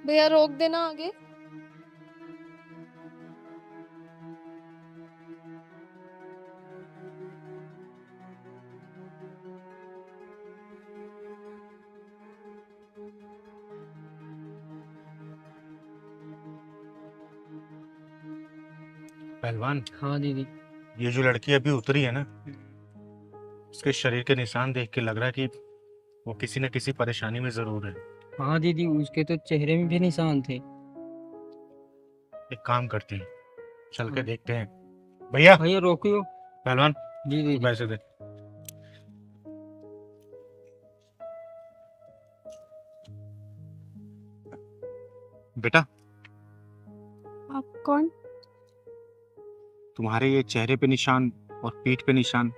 भैया रोक देना आगे। पहलवान, हाँ दीदी। ये जो लड़की अभी उतरी है ना, उसके शरीर के निशान देख के लग रहा है कि वो किसी न किसी परेशानी में जरूर है। हाँ दीदी, उसके तो चेहरे में भी निशान थे। एक काम करते हैं, चल के हाँ। देखते हैं। भैया, भैया रोकियो। पहलवान जी तू दीदी। पैसे दे। बेटा, आप कौन? तुम्हारे ये चेहरे पे निशान और पीठ पे निशान,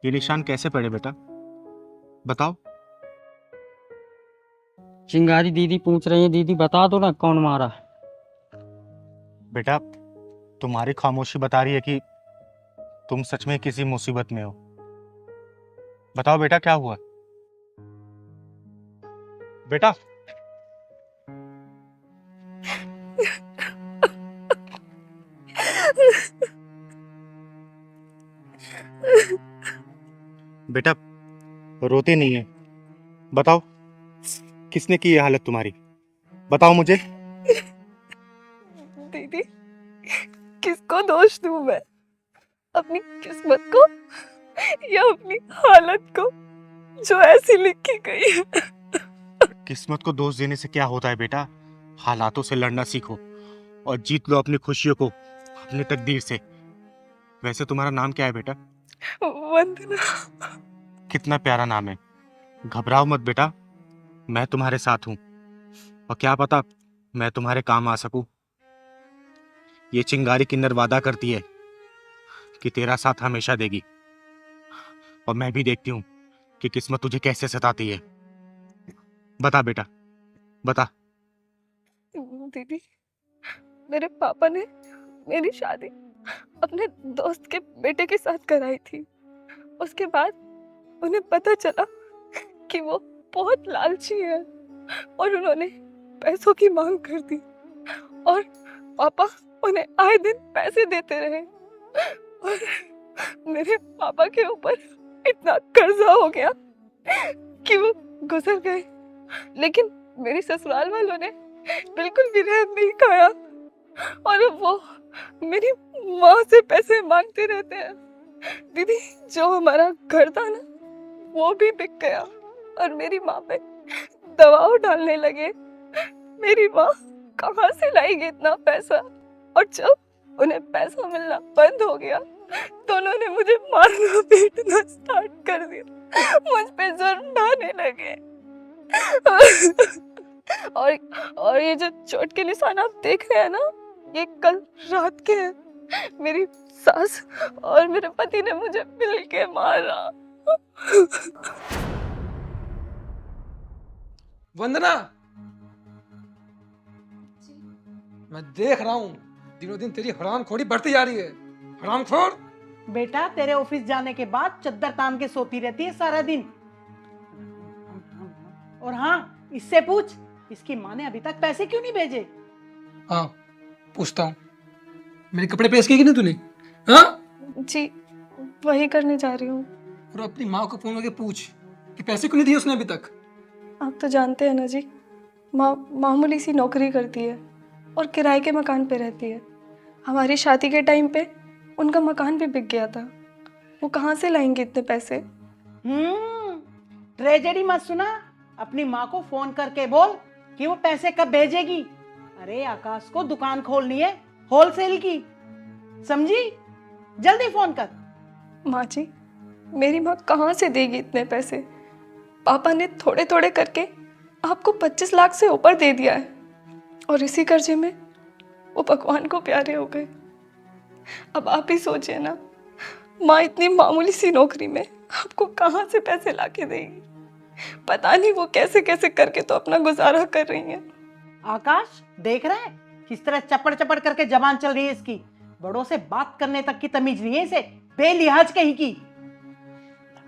ये निशान कैसे पड़े बेटा? बताओ। चिंगारी दीदी पूछ रही है, दीदी बता दो ना कौन मारा। बेटा, तुम्हारी खामोशी बता रही है कि तुम सच में किसी मुसीबत में हो। बताओ बेटा, क्या हुआ? बेटा, बेटा रोते नहीं है। बताओ, किसने की ये हालत तुम्हारी? बताओ मुझे। दीदी, किसको दोष दूं मैं? अपनी किस्मत को या अपनी हालत को जो ऐसी लिखी गई है? किस्मत को दोष देने से क्या होता है बेटा? हालातों से लड़ना सीखो और जीत लो अपनी खुशियों को अपनी तकदीर से। वैसे तुम्हारा नाम क्या है बेटा? वंदना। कितना प्यारा नाम है। घबराओ मत बेटा, मैं तुम्हारे साथ हूं और क्या पता मैं तुम्हारे काम आ सकूं। ये चिंगारी किन्नर वादा करती है कि तेरा साथ हमेशा देगी, और मैं भी देखती हूँ कि किस्मत तुझे कैसे सताती है। बता बेटा, बता। दीदी, मेरे पापा ने मेरी शादी अपने दोस्त के बेटे के साथ कराई थी। उसके बाद उन्हें पता चला कि वो बहुत लालची है और उन्होंने पैसों की मांग कर दी, और पापा उन्हें आए दिन पैसे देते रहे, और मेरे पापा के ऊपर इतना कर्जा हो गया कि वो गुजर गए। लेकिन मेरी ससुराल वालों ने बिल्कुल भी रहम नहीं खाया और अब वो मेरी माँ से पैसे मांगते रहते हैं। दीदी, जो हमारा घर था ना, वो भी बिक गया और मेरी माँ पे दबाव डालने लगे। मेरी माँ कहाँ से लाएगी इतना पैसा? और जब उन्हें पैसा मिलना बंद हो गया तो उन्होंने मुझे मारना पीटना स्टार्ट कर दिया, मुझ पे जुर्म ढाने लगे। और ये जो चोट के निशान आप देख रहे हैं ना, ये कल रात के हैं। मेरी सास और मेरे पति ने मुझे मिल के मारा। वंदना, मैं देख रहा हूँ दिनों दिन तेरी हरामखोरी बढ़ती जा रही है। हरामखोर। बेटा, तेरे ऑफिस जाने के बाद चद्दर तान के सोती रहती है सारा दिन। और हाँ, इससे पूछ, इसकी माँ ने अभी तक पैसे क्यों नहीं भेजे? हाँ, पूछता हूँ। मेरे कपड़े प्रेस किए कि नहीं तूने? हाँ? जी, वही करने जा रही हूँ। और अपनी माँ को फोन करके पूछ कि पैसे क्यों नहीं दिए उसने अभी तक। आप तो जानते हैं ना जी, माँ मामूली सी नौकरी करती है और किराए के मकान पे रहती है। हमारी शादी के टाइम पे उनका मकान भी बिक गया था। वो कहाँ से लाएंगे इतने पैसे? ट्रेजेडी मत सुना, अपनी माँ को फोन करके बोल कि वो पैसे कब भेजेगी। अरे आकाश को दुकान खोलनी है होलसेल की, समझी? जल्दी फोन कर। माँ जी, मेरी माँ कहाँ से देगी इतने पैसे? पापा ने थोड़े थोड़े करके आपको 25 लाख से ऊपर दे दिया है, और इसी कर्जे में वो भगवान को प्यारे हो गए। अब आप ही सोचिए ना, माँ इतनी मामूली सी नौकरी में आपको कहाँ से पैसे लाके देगी? पता नहीं वो कैसे कैसे करके तो अपना गुजारा कर रही हैं। आकाश, देख रहा है किस तरह चपड़ चपड़ करके जबान चल रही है इसकी। बड़ों से बात करने तक की तमीज नहीं है इसे, बेलिहाज कहीं की।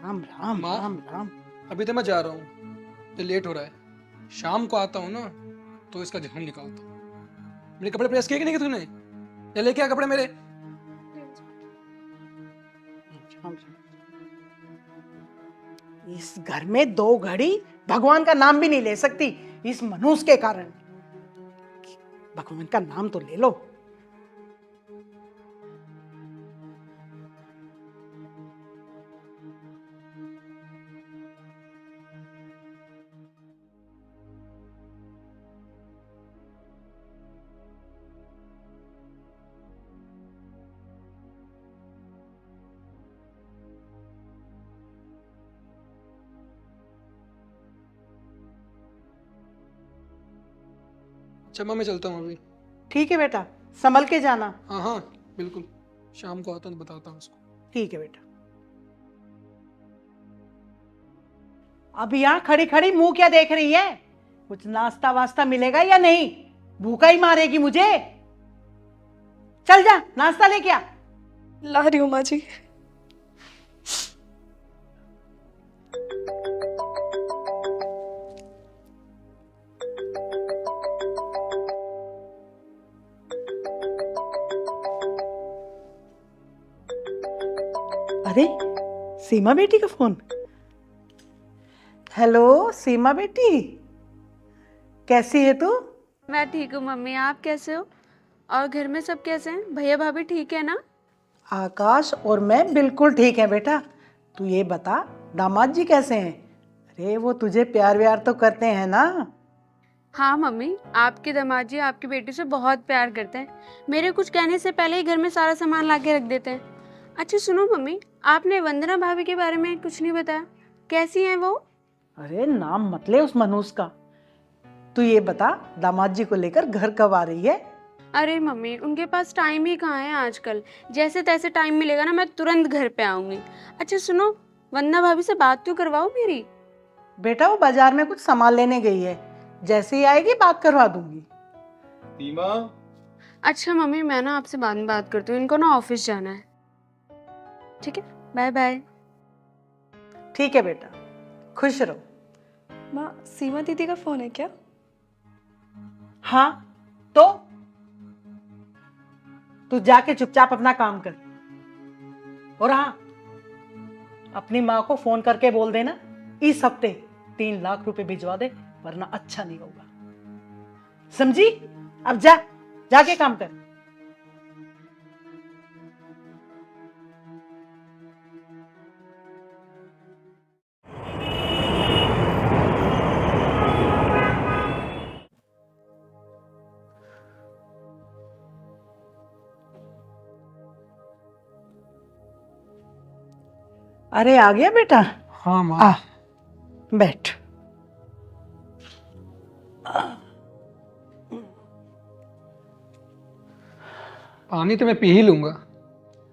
राम राम राम राम। अभी तो मैं जा रहा हूँ, तो लेट हो रहा है। शाम को आता हूँ ना, तो इसका ध्यान निकालता हूँ। मेरे कपड़े प्रेस किए कि नहीं तूने? या लेके आ कपड़े मेरे। इस घर में 2 घड़ी भगवान का नाम भी नहीं ले सकती इस मनुष्य के कारण। भगवान का नाम तो ले लो। अच्छा माँ मैं चलता हूँ अभी। ठीक है बेटा, संभल के जाना। हाँ हाँ बिल्कुल, शाम को आता हूँ तो बताता हूँ उसको। ठीक है बेटा। अब यहाँ खड़ी खड़ी मुंह क्या देख रही है? कुछ नाश्ता वास्ता मिलेगा या नहीं? भूखा ही मारेगी मुझे। चल जा नाश्ता लेके आ। ला रही हूँ माँ जी। अरे सीमा बेटी का फोन। हेलो सीमा बेटी, कैसी है तू? मैं ठीक हूँ मम्मी, आप कैसे हो? और घर में सब कैसे हैं? भैया भाभी ठीक है ना? आकाश और मैं बिल्कुल ठीक है बेटा। तू ये बता दामाद जी कैसे हैं? अरे वो तुझे प्यार व्यार तो करते हैं ना? हाँ मम्मी, आपके दामाद जी आपकी बेटी से बहुत प्यार करते हैं। मेरे कुछ कहने से पहले ही घर में सारा सामान ला के रख देते हैं। अच्छा सुनो मम्मी, आपने वंदना भाभी के बारे में कुछ नहीं बताया, कैसी हैं वो? अरे नाम मत ले उस मनुष्य का। तू ये बता दामाद जी को लेकर घर कब आ रही है? अरे मम्मी, उनके पास टाइम ही कहाँ है आजकल। जैसे तैसे टाइम मिलेगा ना मैं तुरंत घर पे आऊंगी। अच्छा सुनो, वंदना भाभी से बात तो करवाओ मेरी। बेटा वो बाजार में कुछ सामान लेने गई है, जैसे ही आएगी बात करवा दूंगी। सीमा। अच्छा मम्मी, मैं ना आपसे बाद में बात करती हूँ, इनको ना ऑफिस जाना है। ठीक है, बाय बाय। ठीक है बेटा, खुश रहो। माँ सीमा दीदी का फोन है क्या? हाँ तो तू जाके चुपचाप अपना काम कर। और हाँ, अपनी माँ को फोन करके बोल देना इस हफ्ते 3 लाख रुपए भिजवा दे, वरना अच्छा नहीं होगा, समझी? अब जा, जाके काम कर। अरे आ गया बेटा? हाँ माँ। आ बैठ। पानी तो मैं पी ही लूंगा,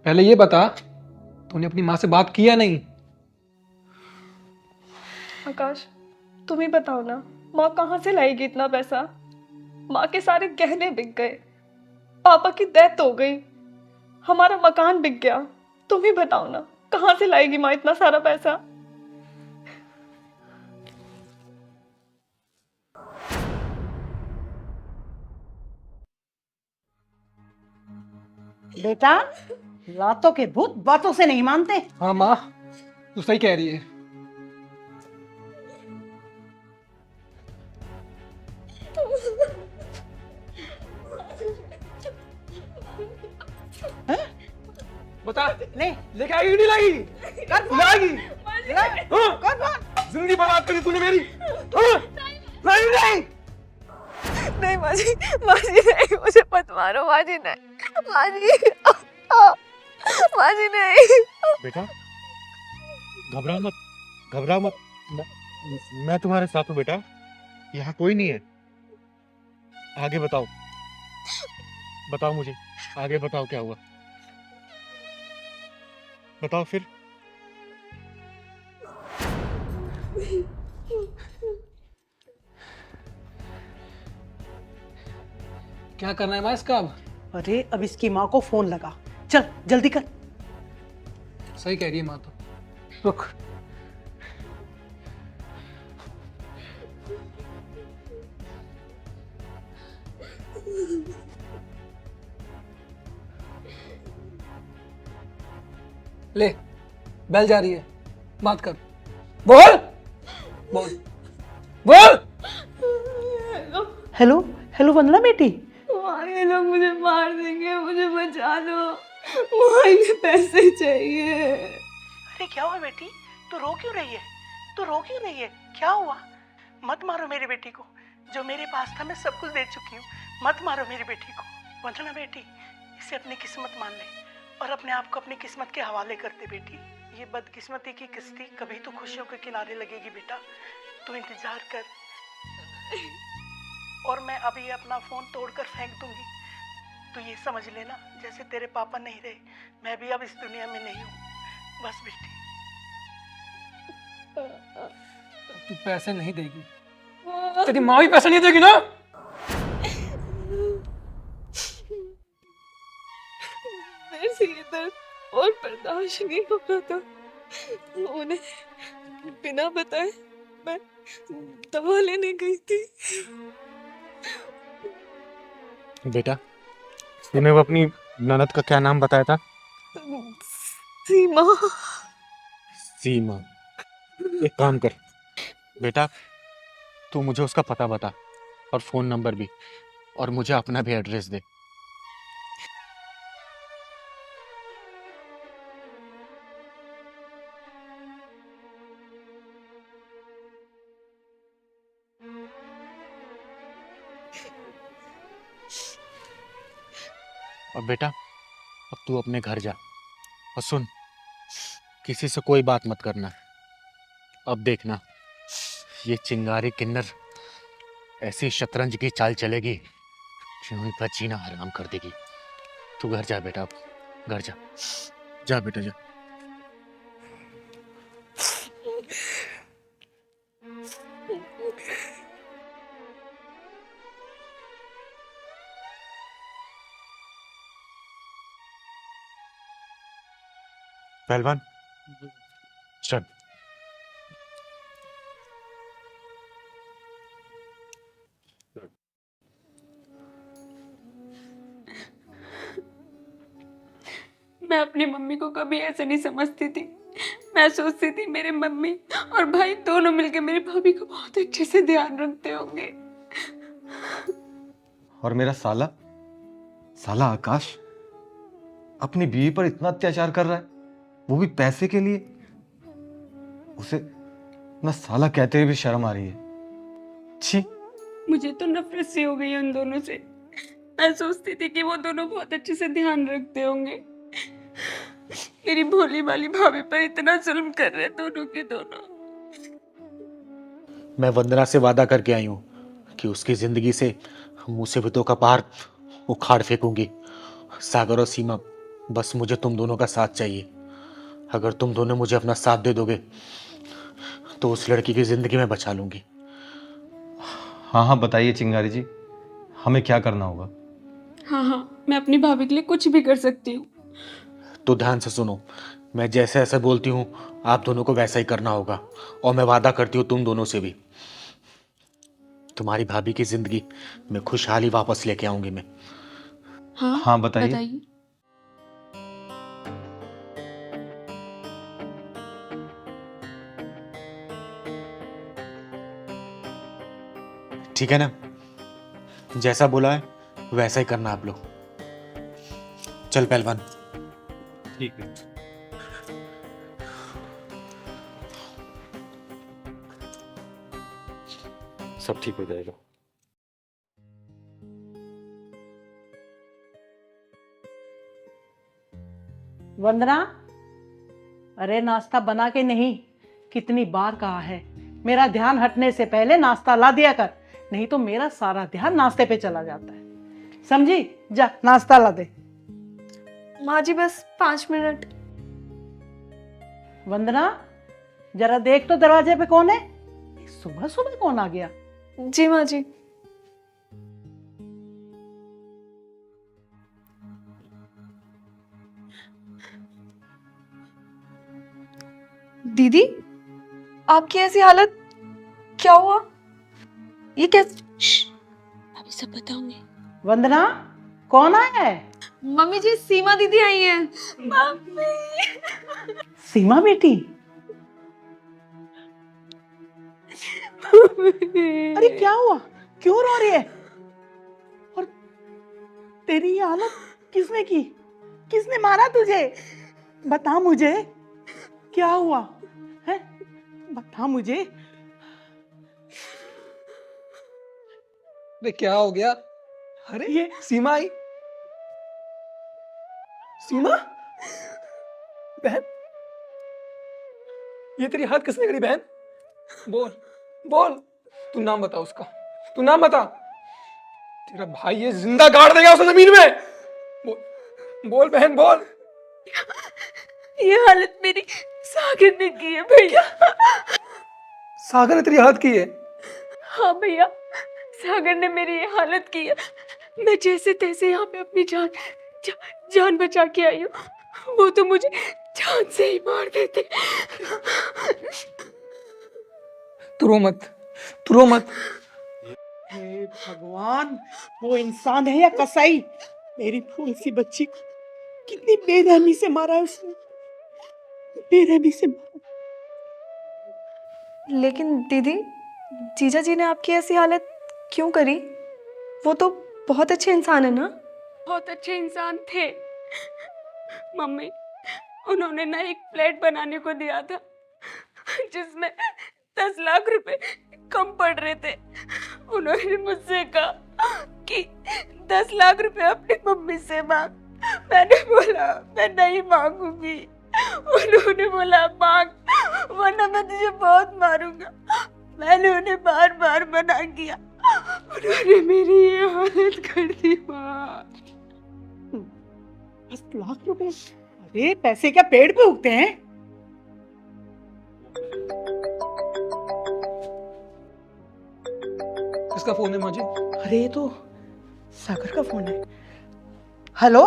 पहले ये बता तूने अपनी माँ से बात किया नहीं? आकाश तुम ही बताओ ना, माँ कहाँ से लाएगी इतना पैसा? माँ के सारे गहने बिक गए, पापा की डेथ हो गई, हमारा मकान बिक गया। तुम ही बताओ ना, कहाँ से लाएगी माँ इतना सारा पैसा? बेटा रातों के भूत बातों से नहीं मानते। हाँ माँ, तू सही कह रही है। बता, ले लेके आएगी नहीं लाएगी? कर फोन। लाएगी? ले, हाँ? कर फोन। जिंदगी बर्बाद करी तूने मेरी। हाँ? नहीं। नहीं माँ जी नहीं, मुझे मत मारो माँ जी, नहीं माँ जी, माँ जी नहीं। बेटा घबराओ मत, मैं तुम्हारे साथ हूँ बेटा, यहाँ कोई नहीं है। आगे बताओ मुझे, आगे बताओ क्या हुआ, बताओ फिर। क्या करना है माँ इसका अब? अरे अब इसकी माँ को फोन लगा, चल जल्दी कर। सही कह रही है माँ तो। रुक। ले, बेल जा रही है, बात कर। बोल बोल बोल। हेलो हेलो वंदना बेटी। वहाँ ये लोग मुझे मार देंगे, मुझे बचा लो, वहाँ इन्हें पैसे चाहिए। अरे क्या हुआ बेटी, तू रो क्यों रही है? तू रो क्यों रही है? क्या हुआ? मत मारो मेरी बेटी को, जो मेरे पास था मैं सब कुछ दे चुकी हूँ। मत मारो मेरी बेटी को। वंदना बेटी, इसे अपनी किस्मत मान ले और अपने आप को अपनी किस्मत के हवाले कर दे बेटी। ये बदकिस्मती की किस्ती कभी तो खुशियों के किनारे लगेगी बेटा, तू इंतजार कर। और मैं अभी अपना फोन तोड़कर फेंक दूंगी। तू ये समझ लेना, जैसे तेरे पापा नहीं रहे, मैं भी अब इस दुनिया में नहीं हूँ। बस बेटी। तू पैसे नहीं देगी, तेरी माँ भी पैसे नहीं देगी ना। मेरे से ये दर्द और बर्दाश्त नहीं हो रहा था। उन्हें बिना बताए मैं दवा लेने गई थी। बेटा, तूने वो अपनी ननद का क्या नाम बताया था? सीमा। सीमा। एक काम कर बेटा, तू मुझे उसका पता बता और फोन नंबर भी, और मुझे अपना भी एड्रेस दे। और बेटा, अब तू अपने घर जा और सुन, किसी से कोई बात मत करना। अब देखना, ये चिंगारी किन्नर ऐसी शतरंज की चाल चलेगी कि उनका जीना हराम कर देगी। तू घर जा बेटा, अब घर जा। जा बेटा जा। पहलवान चल। मैं अपनी मम्मी को कभी ऐसे नहीं समझती थी। मैं सोचती थी मेरे मम्मी और भाई दोनों मिलकर मेरी भाभी को बहुत अच्छे से ध्यान रखते होंगे। और मेरा साला साला आकाश अपनी बीवी पर इतना अत्याचार कर रहा है, वो भी पैसे के लिए। उसे ना साला कहते हुए भी शर्म आ रही है। छी। मुझे तो नफरत सी हो गई उन दोनों से। मैं सोचती थी कि वो दोनों बहुत अच्छे से ध्यान रखते होंगे। मेरी भोली भाली भाभी पर इतना जुल्म कर रहे दोनों के दोनों। मैं वंदना से वादा करके आई हूँ कि उसकी जिंदगी से मुसीबतों का पहाड़ उखाड़ फेंकूंगी। सागर और सीमा, बस मुझे तुम दोनों का साथ चाहिए। अगर तुम दोनों मुझे अपना साथ दे दोगे तो उस लड़की की जिंदगी में बचा लूंगी। हाँ हाँ बताइए चिंगारी जी, हमें क्या करना होगा? हाँ हाँ, मैं अपनी भाभी के लिए कुछ भी कर सकती हूँ। तो ध्यान से सुनो, मैं जैसे ऐसे बोलती हूँ आप दोनों को वैसा ही करना होगा। और मैं वादा करती हूँ तुम दोनों से भी, तुम्हारी भाभी की जिंदगी में खुशहाली वापस लेके आऊंगी मैं। हाँ बताइए। बताइए। ठीक है ना? जैसा बोला है वैसा ही करना आप लोग। चल पहलवान। ठीक है। सब ठीक हो जाएगा। वंदना, अरे नाश्ता बना के नहीं, कितनी बार कहा है मेरा ध्यान हटने से पहले नाश्ता ला दिया कर, नहीं तो मेरा सारा ध्यान नाश्ते पे चला जाता है। समझी? जा नाश्ता ला दे। माँ जी बस 5 मिनट। वंदना, जरा देख तो दरवाजे पे कौन है? सुबह सुबह कौन आ गया? जी माँ जी। दीदी, आपकी ऐसी हालत, क्या हुआ? ये कैसे? अभी सब बताऊंगी। वंदना, कौन आया है? मम्मी जी, सीमा दीदी आई हैं। मम्मी। सीमा बेटी, अरे क्या हुआ? क्यों रो रही है? और तेरी ये हालत किसने की? किसने मारा तुझे? बता मुझे, क्या हुआ है? बता मुझे। अरे क्या हो गया? अरे ये सीमा आई। सीमा, बहन, ये तेरी हाथ किसने करी बहन? बोल बोल, तू नाम बता उसका, तू नाम बता। तेरा भाई ये जिंदा गाड़ देगा उसे जमीन में। बोल बोल बहन बोल। ये हालत मेरी सागर ने की है भैया। सागर ने तेरी हाथ की है? हाँ भैया, सागर ने मेरी ये हालत की है। मैं जैसे तैसे यहाँ पे अपनी जान बचा के आई हूँ, वो तो मुझे जान से ही मार देते। तू रो मत, तू रो मत। हे भगवान, वो इंसान है या कसाई? मेरी फूल सी बच्ची को कितनी बेरहमी से मारा है उसने, बेरहमी से मारा। लेकिन दीदी, जीजा जी ने आपकी ऐसी हालत क्यों करी? वो तो बहुत अच्छे इंसान है ना? बहुत अच्छे इंसान थे मम्मी। उन्होंने ना एक फ्लैट बनाने को दिया था जिसमें 10 लाख रुपए कम पड़ रहे थे। उन्होंने मुझसे कहा कि 10 लाख रुपए अपनी मम्मी से मांग। मैंने बोला मैं नहीं मांगूंगी। उन्होंने बोला मांग, वरना मैं तुझे बहुत मारूंगा। मैंने उन्हें बार बार मना किया, उन्होंने मेरी ये हालत कर दी माँ। 10 लाख रुपए? अरे पैसे क्या पेड़ पे उगते हैं? किसका फोन है माँ जी? अरे ये तो सागर का फोन है। हेलो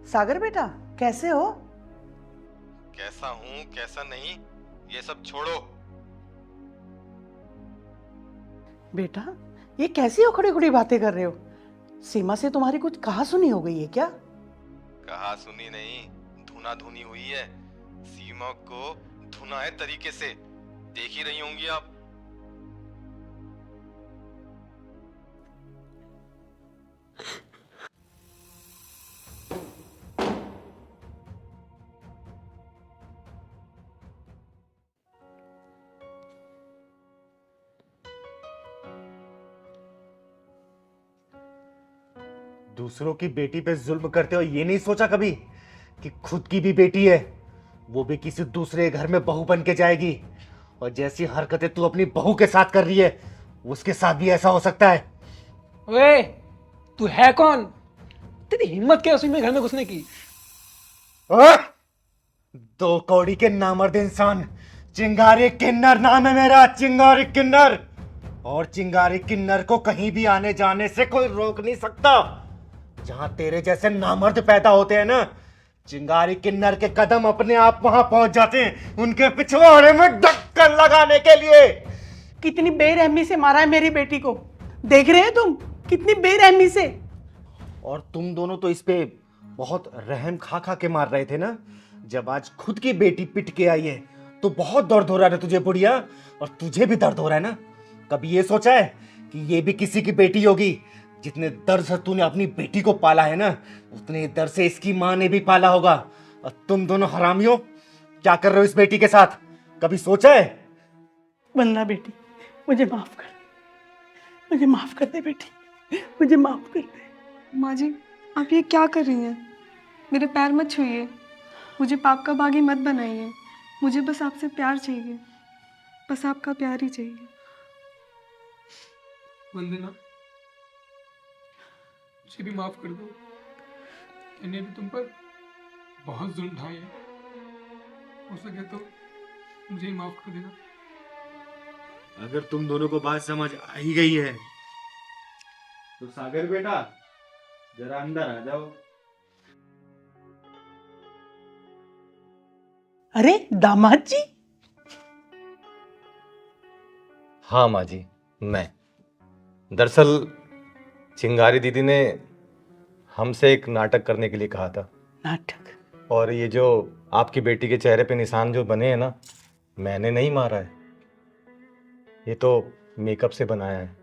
सागर बेटा, कैसे हो? कैसा हूँ कैसा नहीं ये सब छोड़ो। बेटा, ये कैसी उखड़ी उखड़ी बातें कर रहे हो? सीमा से तुम्हारी कुछ कहा सुनी हो गई है क्या? कहा सुनी नहीं, धुना धुनी हुई है। सीमा को धुना है तरीके से, देख ही रही होंगी आप। दूसरों की बेटी पे जुल्म करते हो, ये नहीं सोचा कभी कि खुद की भी बेटी है, वो भी किसी दूसरे घर में बहू बन के जाएगी। और जैसी हरकतें तू अपनी बहू के साथ कर रही है, उसके साथ भी ऐसा हो सकता है। ओए, तू है कौन? तेरी हिम्मत क्या उसी में घर में घुसने की? आ? 2 कौड़ी के नामर्द इंसान, चिंगारी किन्नर नाम है मेरा, चिंगारी किन्नर। और चिंगारी किन्नर को कहीं भी आने जाने से कोई रोक नहीं सकता। जहां तेरे जैसे नामर्द पैदा होते हैं ना, चिंगारी किन्नर के कदम अपने आप वहां पहुंच जाते हैं, उनके पिछवाड़े में ढक्कन लगाने के लिए। कितनी बेरहमी से मारा है मेरी बेटी को, देख रहे हैं तुम? कितनी बेरहमी से। और तुम दोनों तो इस पे बहुत रहम खा खा के मार रहे थे ना। जब आज खुद की बेटी पिट के आई है तो बहुत दर्द हो रहा है तुझे बुढ़िया, और तुझे भी दर्द हो रहा है ना। कभी ये सोचा है कि ये भी किसी की बेटी होगी? जितने दर्द से तूने अपनी बेटी को पाला है ना, उतने दर्द से इसकी माँ ने भी पाला होगा। और तुम दोनों हरामियों क्या कर रहे हो इस बेटी के साथ? कभी सोचा है? वंदना बेटी, मुझे माफ कर, मुझे माफ कर दे बेटी, मुझे माफ कर दे। माँ जी, आप ये क्या कर रही हैं? मेरे पैर मत छूइए, मुझे पाप का बागी मत बनाइए। मुझे बस आपसे प्यार चाहिए, बस आपका प्यार ही चाहिए। वंदना, मुझे भी माफ कर दो। मैंने भी तुम पर बहुत जुल्म ढाए हैं। हो सके तो मुझे ही माफ कर देना। अगर तुम दोनों को बात समझ आ ही गई है तो सागर बेटा जरा अंदर आ जाओ। अरे दामाद जी, हाँ माँ जी, मैं दरअसल चिंगारी दीदी ने हमसे एक नाटक करने के लिए कहा था। नाटक? और ये जो आपकी बेटी के चेहरे पे निशान जो बने हैं ना, मैंने नहीं मारा है, ये तो मेकअप से बनाया है।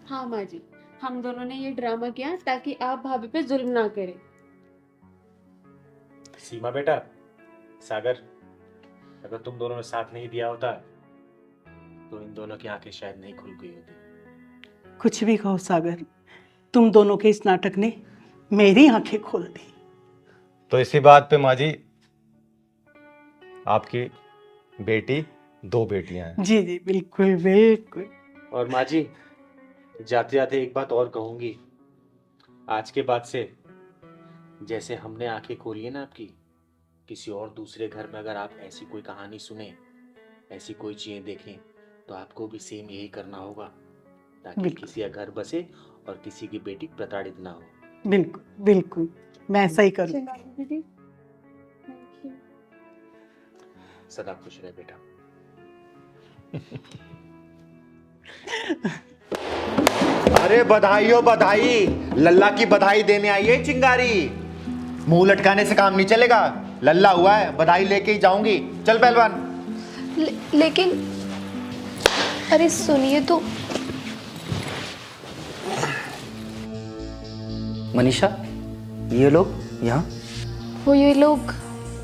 हाँ माँ जी, हम दोनों ने ये ड्रामा किया ताकि आप भाभी पे जुल्म ना करें। सीमा बेटा, सागर, अगर तुम दोनों ने साथ नहीं दिया होता तो इन दोनों की आंखें शायद नहीं खुल गई होती। कुछ भी कहो सागर, तुम दोनों के इस नाटक ने मेरी आंखें खोल दी। तो इसी बात पे माँ जी, आपकी बेटी 2 बेटियां हैं। जी जी बिल्कुल बिल्कुल। और माँ जी, जाते जाते एक बात और कहूंगी, आज के बाद से जैसे हमने आंखें खोली है ना आपकी, किसी और दूसरे घर में अगर आप ऐसी कोई कहानी सुने, ऐसी कोई चीजें देखें, तो आपको भी सेम यही करना होगा, ताकि बिल्कुल। किसी का घर बसे और किसी की बेटी प्रताड़ित ना हो। बिल्कुल बिल्कुल, मैं ऐसा ही करूँ। दीदी, सदा खुश रहे बेटा। अरे बधाई हो बधाई, लल्ला की बधाई देने आई है चिंगारी। मुंह लटकाने से काम नहीं चलेगा, लल्ला हुआ है, बधाई लेके ही जाऊंगी। चल पहलवान। लेकिन अरे सुनिए तो। मनीषा, ये लोग यहाँ? वो ये लोग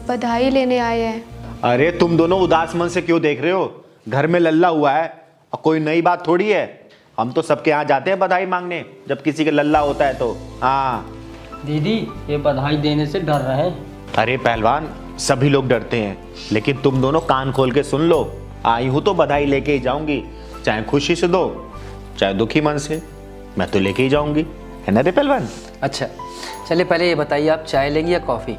बधाई लेने आए हैं। अरे तुम दोनों उदास मन से क्यों देख रहे हो? घर में लल्ला हुआ है और कोई नई बात थोड़ी है। हम तो सबके यहाँ जाते हैं बधाई मांगने जब किसी का लल्ला होता है तो। हाँ दीदी, ये बधाई देने से डर रहे हैं। अरे पहलवान, सभी लोग डरते हैं, लेकिन तुम दोनों कान खोल के सुन लो। आई हूं तो बधाई लेके ही जाऊंगी, चाहे खुशी से दो चाहे दुखी मन से, मैं तो लेके ही जाऊंगी, है ना रे पहलवान? अच्छा, चलिए पहले ये बताइए, आप चाय लेंगे या कॉफ़ी?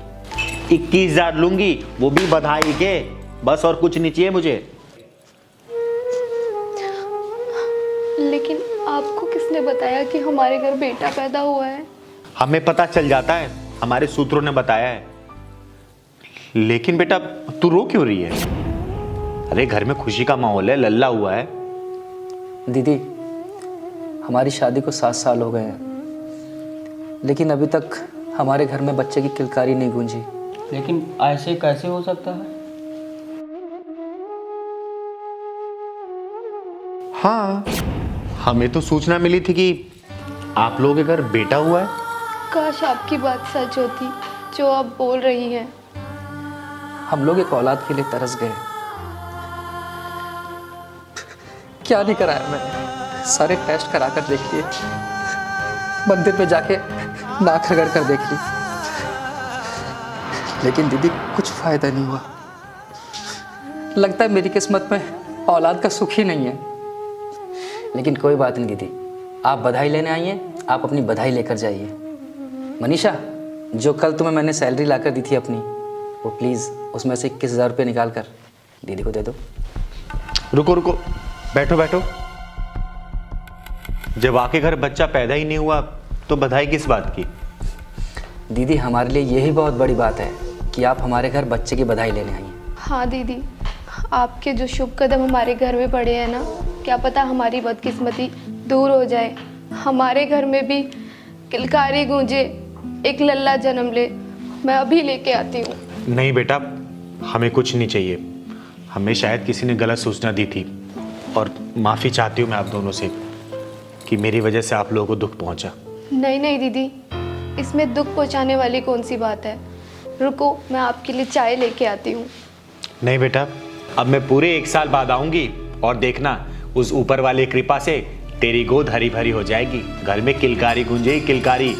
21,000 लूंगी, वो भी बधाई के, बस और कुछ नहीं चाहिए मुझे। लेकिन आपको किसने बताया कि हमारे घर बेटा पैदा हुआ है? हमें पता चल जाता है, हमारे सूत्रों ने बताया है। लेकिन बेटा तू रो क्यों रही है? अरे घर में खुशी का माहौल है, लल्ला हुआ है। दीदी, हमारी शादी को 7 साल हो गए हैं, लेकिन अभी तक हमारे घर में बच्चे की किलकारी नहीं गूंजी। लेकिन ऐसे कैसे हो सकता है? हाँ, हमें तो सूचना मिली थी कि आप लोगों के घर बेटा हुआ है। काश आपकी बात सच होती जो आप बोल रही हैं। हम लोग एक औलाद के लिए तरस गए। क्या नहीं कराया मैंने, सारे टेस्ट करा कर देख लिए, मंदिर में जाके नाक रगड़ कर देख ली, लेकिन दीदी कुछ फायदा नहीं हुआ। लगता है मेरी किस्मत में औलाद का सुख ही नहीं है। लेकिन कोई बात नहीं दीदी, आप बधाई लेने आई हैं, आप अपनी बधाई लेकर जाइए। मनीषा, जो कल तुम्हें मैंने सैलरी लाकर दी थी अपनी, वो प्लीज़ उसमें से 21,000 रुपये निकाल कर दीदी को दे दो। रुको रुको, बैठो बैठो। जब आपके घर बच्चा पैदा ही नहीं हुआ तो बधाई किस बात की? दीदी, हमारे लिए यही बहुत बड़ी बात है कि आप हमारे घर बच्चे की बधाई लेने आई हैं। हाँ दीदी, आपके जो शुभ कदम हमारे घर में पड़े हैं ना, क्या पता हमारी बदकिस्मती दूर हो जाए, हमारे घर में भी किलकारी गूंजे, एक लल्ला जन्म ले। मैं अभी लेके आती हूँ। नहीं बेटा, हमें कुछ नहीं चाहिए, हमें शायद किसी ने गलत सूचना दी थी, और माफ़ी चाहती हूँ मैं आप दोनों से कि मेरी वजह से आप लोगों को दुख पहुँचा। नहीं नहीं दीदी, इसमें दुख पहुँचाने वाली कौन सी बात है। रुको, मैं आपके लिए चाय लेके आती हूँ। नहीं बेटा, अब मैं पूरे 1 साल बाद आऊंगी और देखना, उस ऊपर वाले कृपा से तेरी गोद हरी भरी हो जाएगी, घर में किलकारी गूंजेगी किलकारी।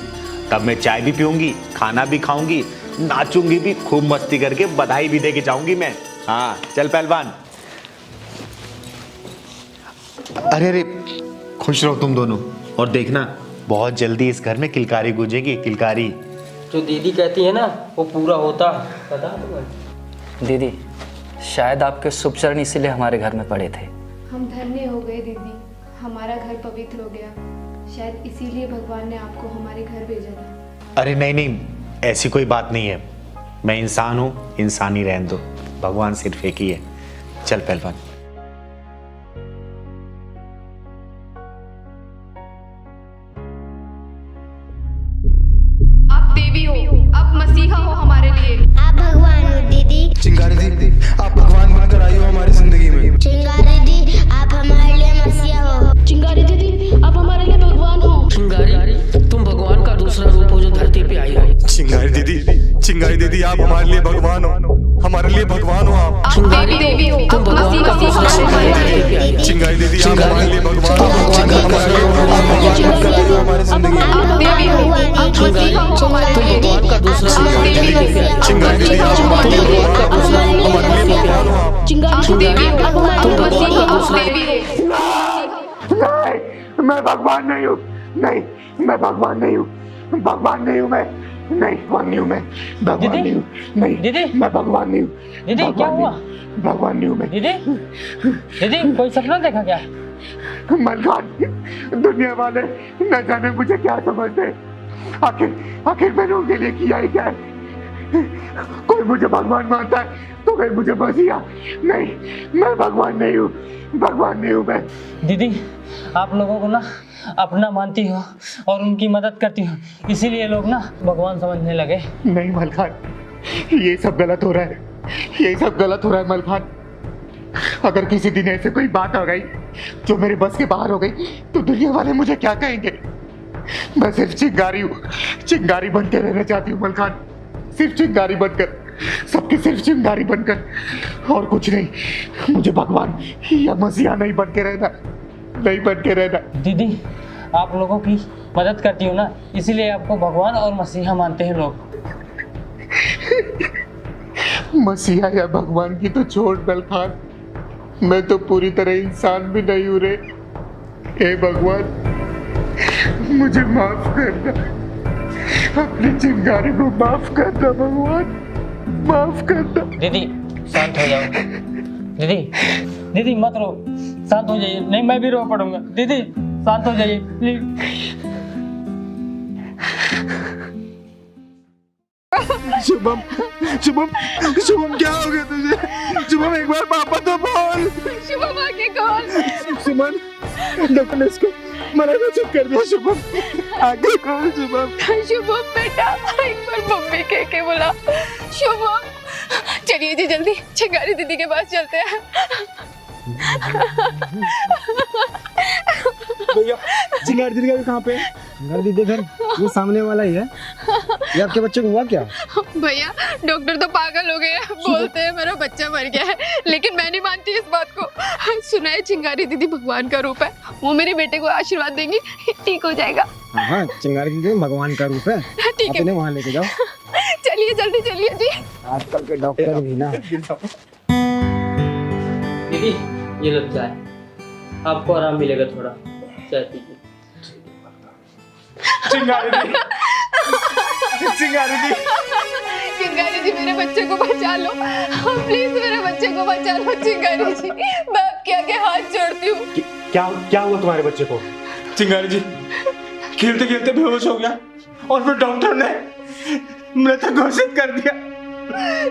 तब मैं चाय भी पीऊंगी, खाना भी खाऊंगी, नाचूंगी भी, खूब मस्ती करके बधाई भी देके जाऊंगी मैं। हाँ चल पहलवान। अरे अरे, खुश रहो तुम दोनों, और देखना बहुत जल्दी इस घर में किलकारी गूंजेगी किलकारी। जो दीदी कहती है ना, वो पूरा होता है, पता है तुम्हें? दीदी, शायद आपके शुभ चरण इसीलिए हमारे घर में पड़े थे। हम धन्य हो गए दीदी, हमारा घर पवित्र हो गया। शायद इसीलिए भगवान ने आपको हमारे घर भेजा था। अरे नहीं नहीं, ऐसी कोई बात नहीं है, मैं इंसान हूँ, इंसान ही रहने दो, भगवान सिर्फ एक ही है। चल पहलवान। दीदी आप हमारे लिए भगवान हो, हमारे लिए भगवान हो आप। चिंगारी दीदी तुम भगवान का दूसरा चिंगारी दीदी आप हमारे लिए भगवान हो, हमारे लिए हमारे जिंदगी भगवान का दूसरा चिंगारी दीदी आप हमारे लिए भगवान हो आप। मैं भगवान नहीं हूँ, नहीं मैं भगवान नहीं हूँ, भगवान नहीं हूँ मैं, नहीं भगवान नहीं हूँ मैं, भगवान नहीं हूँ, नहीं दीदी मैं भगवान नहीं हूँ, दीदी क्या हुआ? भगवान नहीं हूँ मैं। दीदी दीदी कोई सपना देखा क्या? मलखान दुनिया वाले न जाने मुझे क्या समझते, आखिर मैंने उनके लिए किया ही क्या है? कोई मुझे भगवान मानता है तो कोई मुझे मसीहा, नहीं मैं भगवान नहीं हूँ, भगवान नहीं हूँ मैं। दीदी आप लोगों को ना अपना मानती हो और उनकी मदद करती हो, इसीलिए लोग ना भगवान समझने लगे। नहीं मलखान, ये सब गलत हो रहा है, ये सब गलत हो रहा है मलखान। अगर किसी दिन ऐसे कोई बात आ गई जो मेरे बस के बाहर हो गई तो दुनिया वाले मुझे क्या कहेंगे? मैं सिर्फ चिंगारी हूँ, चिंगारी बन के रहना चाहती हूँ मलखान, सिर्फ चिंगारी बनकर, सबकी सिर्फ चिंगारी बनकर, और कुछ नहीं। मुझे भगवान या मसीहा नहीं बन के रहना, नहीं बन के रहना। दीदी आप लोगों की मदद करती हो ना, इसीलिए आपको भगवान और मसीहा मानते हैं लोग। मसीहा या भगवान की तो छोड़ मलखान, मैं तो पूरी तरह इंसान भी नहीं हूँ रे। हे भगवान मुझे माफ करना, अपनी चिंगारी को माफ करना भगवान, माफ करना। दीदी शांत हो जाओ, दीदी दीदी मत रो, शांत हो जाइए, नहीं मैं भी रो पड़ूंगा। दीदी शांत हो जाइए प्लीज। शुभम शुभम शुभम क्या हो गया तुझे? शुभम एक बार पापा तो बोल। शुभम आके कौन? सुमन डॉक्टर ने इसको मना कर चुप कर दिया। शुभम आगे कौन? शुभम शुभम बेटा एक बार मम्मी कह के बोला। शुभम चलिए जी जल्दी चिंगारी दीदी के पास चलते हैं। भैया चिंगारी दीदी का कहाँ पे? चिंगारी दीदी घर ये सामने वाला ही है। ये आपके बच्चे को हुआ क्या? भैया डॉक्टर तो पागल हो गए हैं, बोलते हैं मेरा बच्चा मर गया है, लेकिन मैं नहीं मानती इस बात को। सुना है चिंगारी दीदी भगवान का रूप है, वो मेरे बेटे को आशीर्वाद देंगी, ठीक हो जाएगा। हाँ चिंगारी दीदी भगवान का रूप है, ठीक है वहाँ लेके जाओ। चलिए जल्दी चलिए जी। आजकल के डॉक्टर भी ना। दीदी ये लो चाय, आपको आराम मिलेगा थोड़ा, चाय पीजिए। चिंगारी दी, चिंगारी दी, चिंगारी जी मेरे बच्चे को बचा लो, प्लीज मेरे बच्चे को बचा लो चिंगारी जी, मैं आपके आगे हाथ जोड़ती हूँ। क्या क्या हुआ तुम्हारे बच्चे को? चिंगारी जी खेलते खेलते बेहोश हो गया और फिर डॉक्टर ने मृत घोषित कर दिया।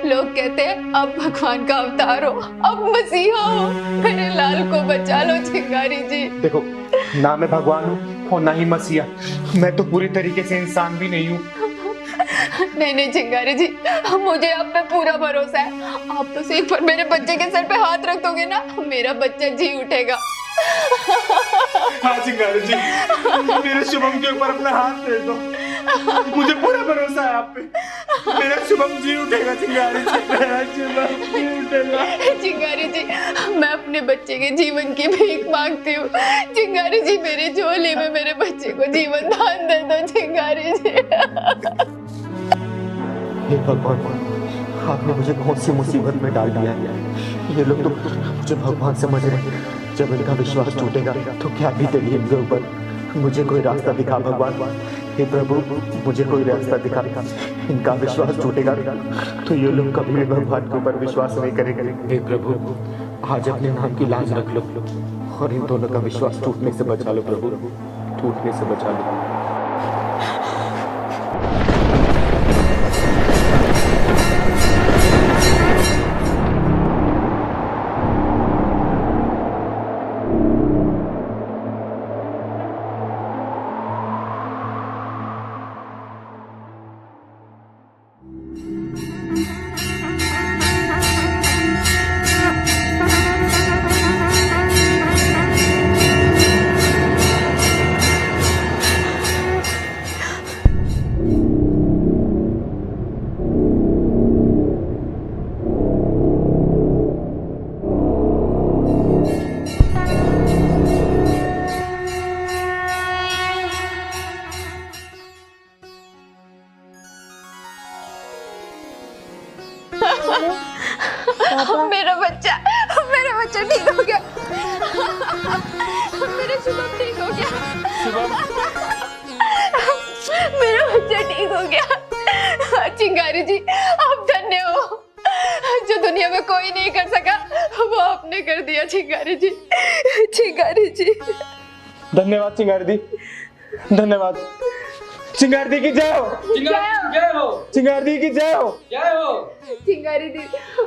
लोग कहते हैं अब भगवान का अवतार हो, अब मसीहा हो, मेरे लाल को बचा लो चिंगारी जी। देखो ना मैं भगवान हूँ और ना ही मसीहा, मैं तो पूरी तरीके से इंसान भी नहीं हूँ। नहीं नहीं चिंगारी जी मुझे आप पे पूरा भरोसा है, आप बस एक बार मेरे बच्चे के सर पे हाथ रख दोगे ना, मेरा बच्चा जी उठेगा। हाँ चिंगारी जी मेरे शुभम के ऊपर अपना हाथ फेर दो, मुझे पूरा भरोसा है आप पे, मेरा शुभम जी उठेगा। चिंगारी जी मेरा शुभम जी उठेगा। चिंगारी जी मैं अपने बच्चे के जीवन की भीख मांगती हूँ, चिंगारी जी मेरी झोली में मेरे बच्चे को जीवन दान दे दो चिंगारी जी। हे भगवान आपने मुझे कौन सी मुसीबत में डाल दिया है? ये लोग तो मुझे भगवान समझ रहे हैं, जब इनका विश्वास टूटेगा तो क्या बीतेगी इनके ऊपर? मुझे कोई रास्ता दिखा भगवान, हे प्रभु मुझे कोई रास्ता दिखा। इनका विश्वास टूटेगा तो ये लोग कभी भी भगवान के ऊपर विश्वास नहीं करेंगे। हे प्रभु आज अपने नाम की लाज रख लो और इन दोनों का विश्वास टूटने से बचा लो प्रभु, टूटने से बचा लो। दिया चिंगारी जी, चिंगारी जी। धन्यवाद चिंगारी दी, धन्यवाद। चिंगारी दी की जय हो, चिंगारी दी की जय हो। चिंगारी दी,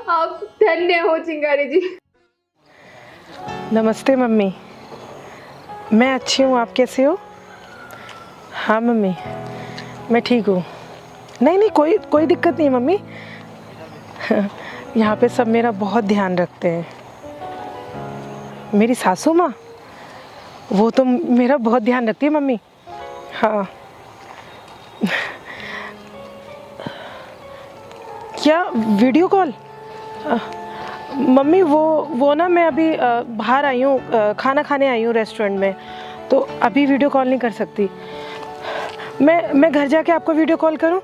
आप धन्य हो चिंगारी जी। नमस्ते मम्मी, मैं अच्छी हूँ, आप कैसे हो? हाँ मम्मी, मैं ठीक हूँ। नहीं, कोई दिक्कत नहीं मम्मी। यहाँ पे सब मेरा बहुत ध्यान रखते हैं। मेरी सासू माँ, वो तो मेरा बहुत ध्यान रखती है मम्मी। हाँ। क्या वीडियो कॉल? मम्मी वो ना, मैं अभी बाहर आई हूँ, खाना खाने आई हूँ रेस्टोरेंट में, तो अभी वीडियो कॉल नहीं कर सकती। मैं घर जाके आपको वीडियो कॉल करूँ?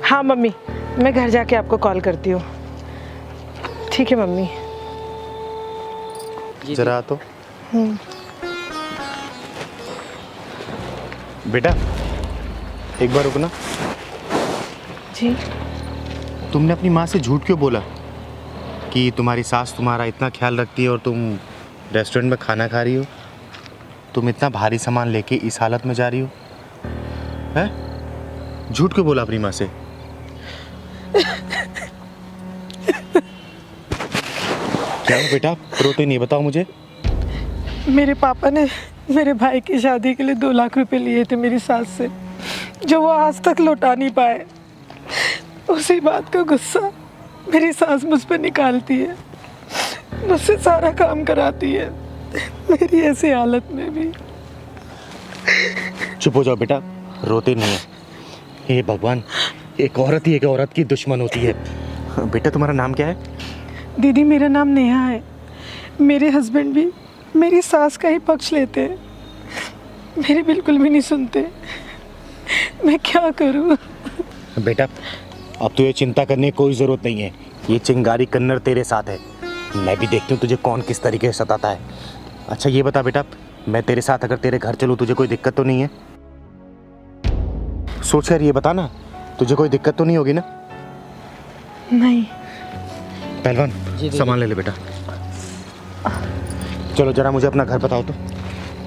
हाँ मम्मी, मैं घर जाके आपको कॉल करती हूँ। ठीक है मम्मी। जरा तो बेटा, एक बार रुकना। जी। तुमने अपनी माँ से झूठ क्यों बोला कि तुम्हारी सास तुम्हारा इतना ख्याल रखती है और तुम रेस्टोरेंट में खाना खा रही हो? तुम इतना भारी सामान लेके इस हालत में जा रही हो, हैं? झूठ क्यों बोला अपनी माँ से? क्या हो बेटा, रोते नहीं, बताओ मुझे। मेरे पापा ने मेरे भाई की शादी के लिए 2 लाख रुपए लिए थे मेरी सास से, जो वो आज तक लौटा नहीं पाए। उसी बात का गुस्सा मेरी सास मुझ पर निकालती है, मुझसे सारा काम कराती है, मेरी ऐसी हालत में भी। चुप हो जाओ बेटा, रोते नहीं है। हे भगवान, एक औरत ही एक औरत की दुश्मन होती है। बेटा तुम्हारा नाम क्या है? दीदी, मेरा नाम नेहा है। मेरे हस्बैंड भी मेरी सास का ही पक्ष लेते हैं, मेरी बिल्कुल भी नहीं सुनते। मैं क्या करूं? बेटा, अब तुझे चिंता करने की कोई ज़रूरत नहीं है। ये चिंगारी कन्नड़ तेरे साथ है। मैं भी देखती हूँ तुझे कौन किस तरीके से सताता है। अच्छा ये बता बेटा, मैं तेरे साथ अगर तेरे घर चलूँ तुझे कोई दिक्कत तो नहीं है? सोच कर ये बता ना, तुझे कोई दिक्कत तो नहीं होगी ना? नहीं। पहलवान, सामान ले ले बेटा। चलो जरा मुझे अपना घर बताओ तो।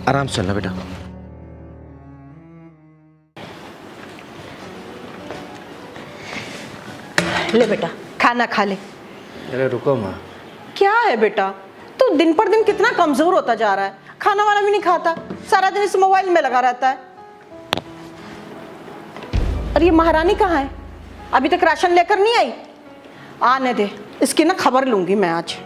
आराम से चलना बेटा। ले बेटा, खाना खा ले। अरे रुको माँ। क्या है बेटा, तू दिन पर दिन कितना कमजोर होता जा रहा है। खाना वाना भी नहीं खाता, सारा दिन इस मोबाइल में लगा रहता है। और ये महारानी कहाँ है? अभी तक राशन लेकर नहीं आई? आने दे, इसकी ना खबर लूंगी मैं आज।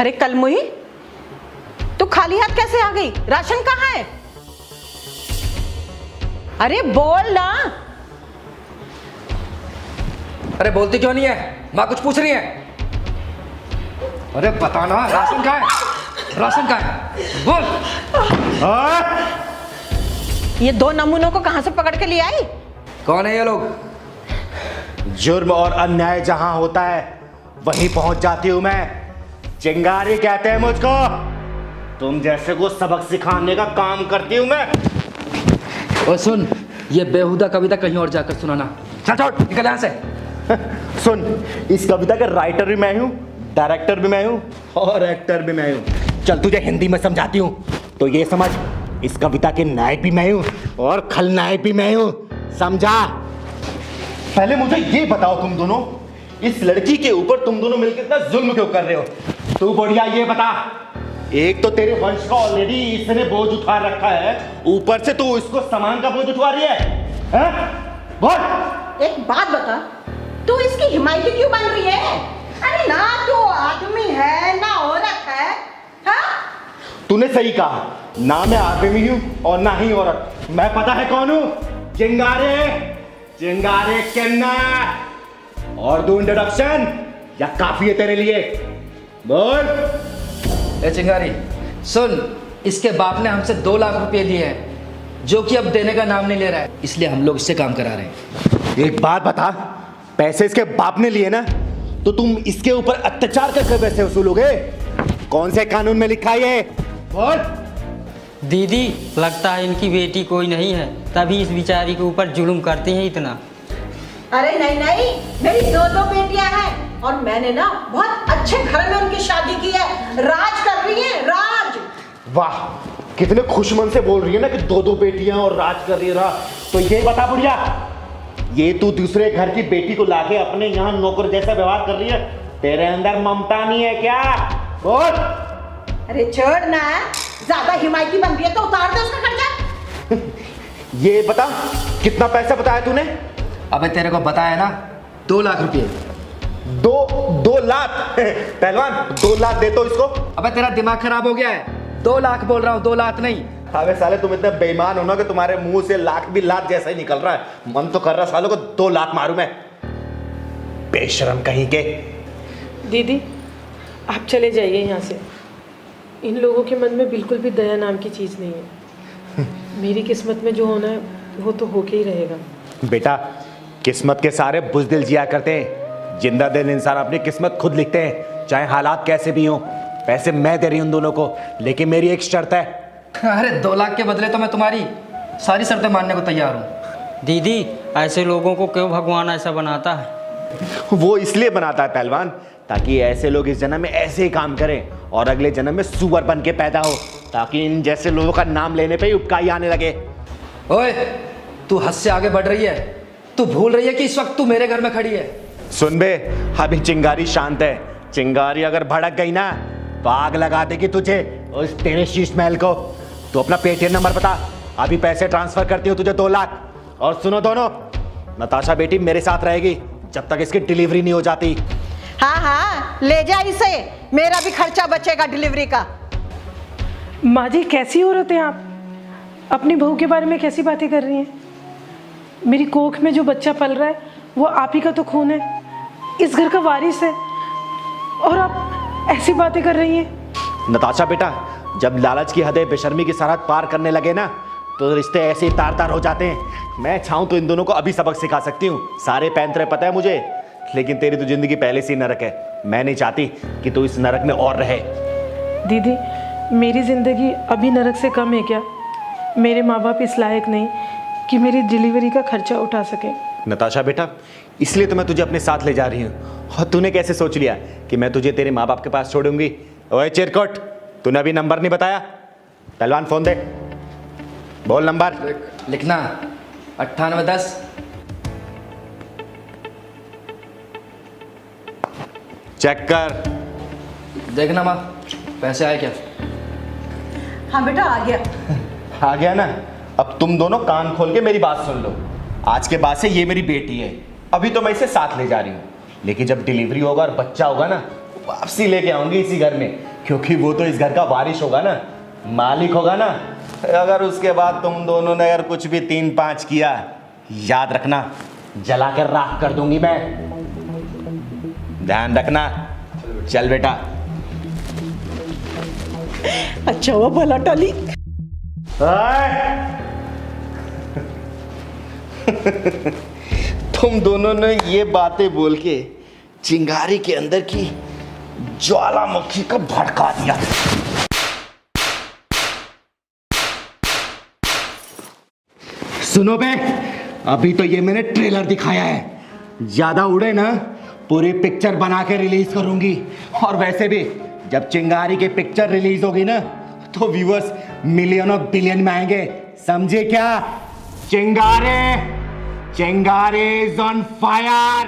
अरे कलमुही, तू खाली हाथ कैसे आ गई? राशन कहाँ है? अरे बोल ना। अरे बोलती क्यों नहीं है? माँ कुछ पूछ रही है। अरे बता ना, राशन कहाँ है? राशन कहाँ है? बोल। ये 2 नमूनों को कहां से पकड़ के ले आई? कौन है ये लोग? जुर्म और अन्याय जहां होता है वहीं पहुंच जाती हूं मैं। चिंगारी कहते हैं मुझको। तुम जैसे को सबक सिखाने का काम करती हूं मैं। और सुन, ये बेहुदा कविता कहीं और जाकर सुनाना। चल छोड़, निकल यहाँ से। सुन, इस कविता का राइटर भी मैं हूं, डायरेक्टर भी मैं हूं और एक्टर भी मैं हूं। चल तुझे हिंदी में समझाती हूं तो ये समझ, इस कविता के नायक भी मैं हूं और खलनायक भी मैं हूं, समझा? पहले मुझे ये बताओ, तुम दोनों इस लड़की के ऊपर तुम दोनों मिलकर इतना जुल्म क्यों कर रहे हो? तू बढ़िया ये बता, एक तो तेरे वंश का ऑलरेडी इसने बोझ उठा रखा है, ऊपर से तू इसको सामान का बोझ उठवा रही है? बोल। एक बात बता, तू इसकी हिमायती क्यों बन रही है? अरे ना तो आदमी है ना औरत है। हाँ? तूने सही कहा, ना मैं आदमी हूं और ना ही औरत। मैं पता है कौन हूं? चिंगारे, चिंगारे किन्नर। और दो इंट्रोडक्शन या काफी है तेरे लिए? बोल। ए चिंगारी सुन, इसके बाप ने हमसे 2 लाख रुपए लिए हैं, जो कि अब देने का नाम नहीं ले रहा है, इसलिए हम लोग इससे काम करा रहे हैं। एक बात बता, पैसे इसके बाप ने लिए ना, तो तुम इसके ऊपर अत्याचार करके पैसे वसूलोगे? कौन से कानून में लिखा है ये? बोल। दीदी, लगता है इनकी बेटी कोई नहीं है, तभी इस बेचारी के ऊपर जुल्म करते हैं इतना। अरे नहीं नहीं, मेरी दो बेटियां हैं और मैंने ना बहुत अच्छे घर में उनकी शादी की है। राज कर रही है, राज। वाह, कितने खुशमन से बोल रही है ना कि दो बेटियां और राज कर रही है। तो ये बता बुढ़िया, ये तू दूसरे घर की बेटी को लाके अपने यहाँ नौकर जैसा व्यवहार कर रही है, तेरे अंदर ममता नहीं है क्या? बोल। अरे छोड़ ना, ज्यादा हिमायती बन रही है तो उतार दे उसका कर्जा। ये बता, कितना पैसा बताया तूने? अबे तेरे को बताया ना, 2 लाख रुपए। 2 लाख? पहलवान 2 लाख दे तो इसको। अबे तेरा दिमाग खराब हो गया है, 2 लाख बोल रहा हूँ, 2 लाख नहीं। अबे साले तुम इतने बेईमान हो ना कि तुम्हारे मुंह से लाख भी लाख जैसा ही निकल रहा है। मन तो कर रहा सालों को 2 लाख मारूं मैं। बेशरम कहीं के। दीदी आप चले जाइए यहाँ से, इन लोगों के मन में बिल्कुल भी दया नाम की चीज़ नहीं है। मेरी किस्मत में जो होना है वो तो होके ही रहेगा। बेटा, किस्मत के सारे बुज़दिल जिया करते हैं, जिंदा दिल इंसान अपनी किस्मत खुद लिखते हैं, चाहे हालात कैसे भी हों। पैसे मैं दे रही हूं उन दोनों को, लेकिन मेरी एक शर्त है। अरे 2 लाख के बदले तो मैं तुम्हारी सारी शर्तें मानने को तैयार हूँ। दीदी ऐसे लोगों को क्यों भगवान ऐसा बनाता है? वो इसलिए बनाता है पहलवान, ताकि ऐसे लोग इस जन्म में ऐसे ही काम करें और अगले जन्म में सुअर बन के पैदा हो, ताकि इन जैसे लोगों का नाम लेने पे ही उपकाई आने लगे। ओए, तू हद से आगे बढ़ रही है। तू भूल रही है कि इस वक्त तू मेरे घर में खड़ी है। सुन बे, अभी चिंगारी शांत है। चिंगारी अगर भड़क गई ना तो आग लगा देगी तुझे और इस तेरे शीश महल को। तू अपना पेटीएम नंबर बता, अभी पैसे ट्रांसफर करती हूँ तुझे 2 लाख। और सुनो दोनों, नताशा बेटी मेरे साथ रहेगी जब तक इसकी डिलीवरी नहीं हो जाती। हाँ हाँ, ले जा इसे, मेरा भी खर्चा बचेगा डिलीवरी का। माँ जी कैसी औरत हैं आप? अपनी बहू के बारे में कैसी बातें कर रही हैं? मेरी कोख में जो बच्चा पल रहा है वो आप ही का तो खून है, इस घर का वारिस है, और आप ऐसी बातें कर रही हैं। नताशा बेटा, जब लालच की हदें बेशर्मी की सरहद पार करने लगे ना तो रिश्ते ऐसे ही तार तार हो जाते हैं। मैं चाहूँ तो इन दोनों को अभी सबक सिखा सकती हूँ, सारे पैंतरे पता है मुझे, लेकिन तेरी तो जिंदगी पहले से ही नरक है। मैं नहीं चाहती कि तू इस नरक में और रहे। दीदी मेरी ज़िंदगी अभी नरक से कम है क्या? मेरे माँ बाप इस लायक नहीं कि मेरी डिलीवरी का खर्चा उठा सके। नताशा बेटा, इसलिए तो मैं तुझे अपने साथ ले जा रही हूँ। और तूने कैसे सोच लिया कि मैं तुझे तेरे माँ बाप के पास छोड़ूंगी? ओए चिरकुट, तूने अभी नंबर नहीं बताया। पहलवान फोन दे, बोल नंबर। लिखना 9810। चेक कर। देखना माँ, पैसे आए क्या? हाँ बेटा, आ गया। आ गया ना? अब तुम दोनों कान खोल के मेरी बात सुन लो। आज के बाद से ये मेरी बेटी है। अभी तो मैं इसे साथ ले जा रही हूँ, लेकिन जब डिलीवरी होगा और बच्चा होगा ना, वापसी लेके आऊंगी इसी घर में, क्योंकि वो तो इस घर का वारिस होगा ना, मालिक होगा ना। अगर उसके बाद तुम दोनों ने अगर कुछ भी 3-5 किया, याद रखना जला कर राख कर दूंगी मैं। ध्यान रखना। चल बेटा। अच्छा हुआ भला टली। तुम दोनों ने ये बातें बोल के चिंगारी के अंदर की ज्वालामुखी को भड़का दिया। सुनो बे, अभी तो ये मैंने ट्रेलर दिखाया है, ज्यादा उड़े ना पूरी पिक्चर बना के रिलीज करूंगी। और वैसे भी जब चिंगारी की पिक्चर रिलीज होगी ना तो व्यूअर्स मिलियन और बिलियन में आएंगे, समझे क्या? चिंगारे, चिंगारी is on fire.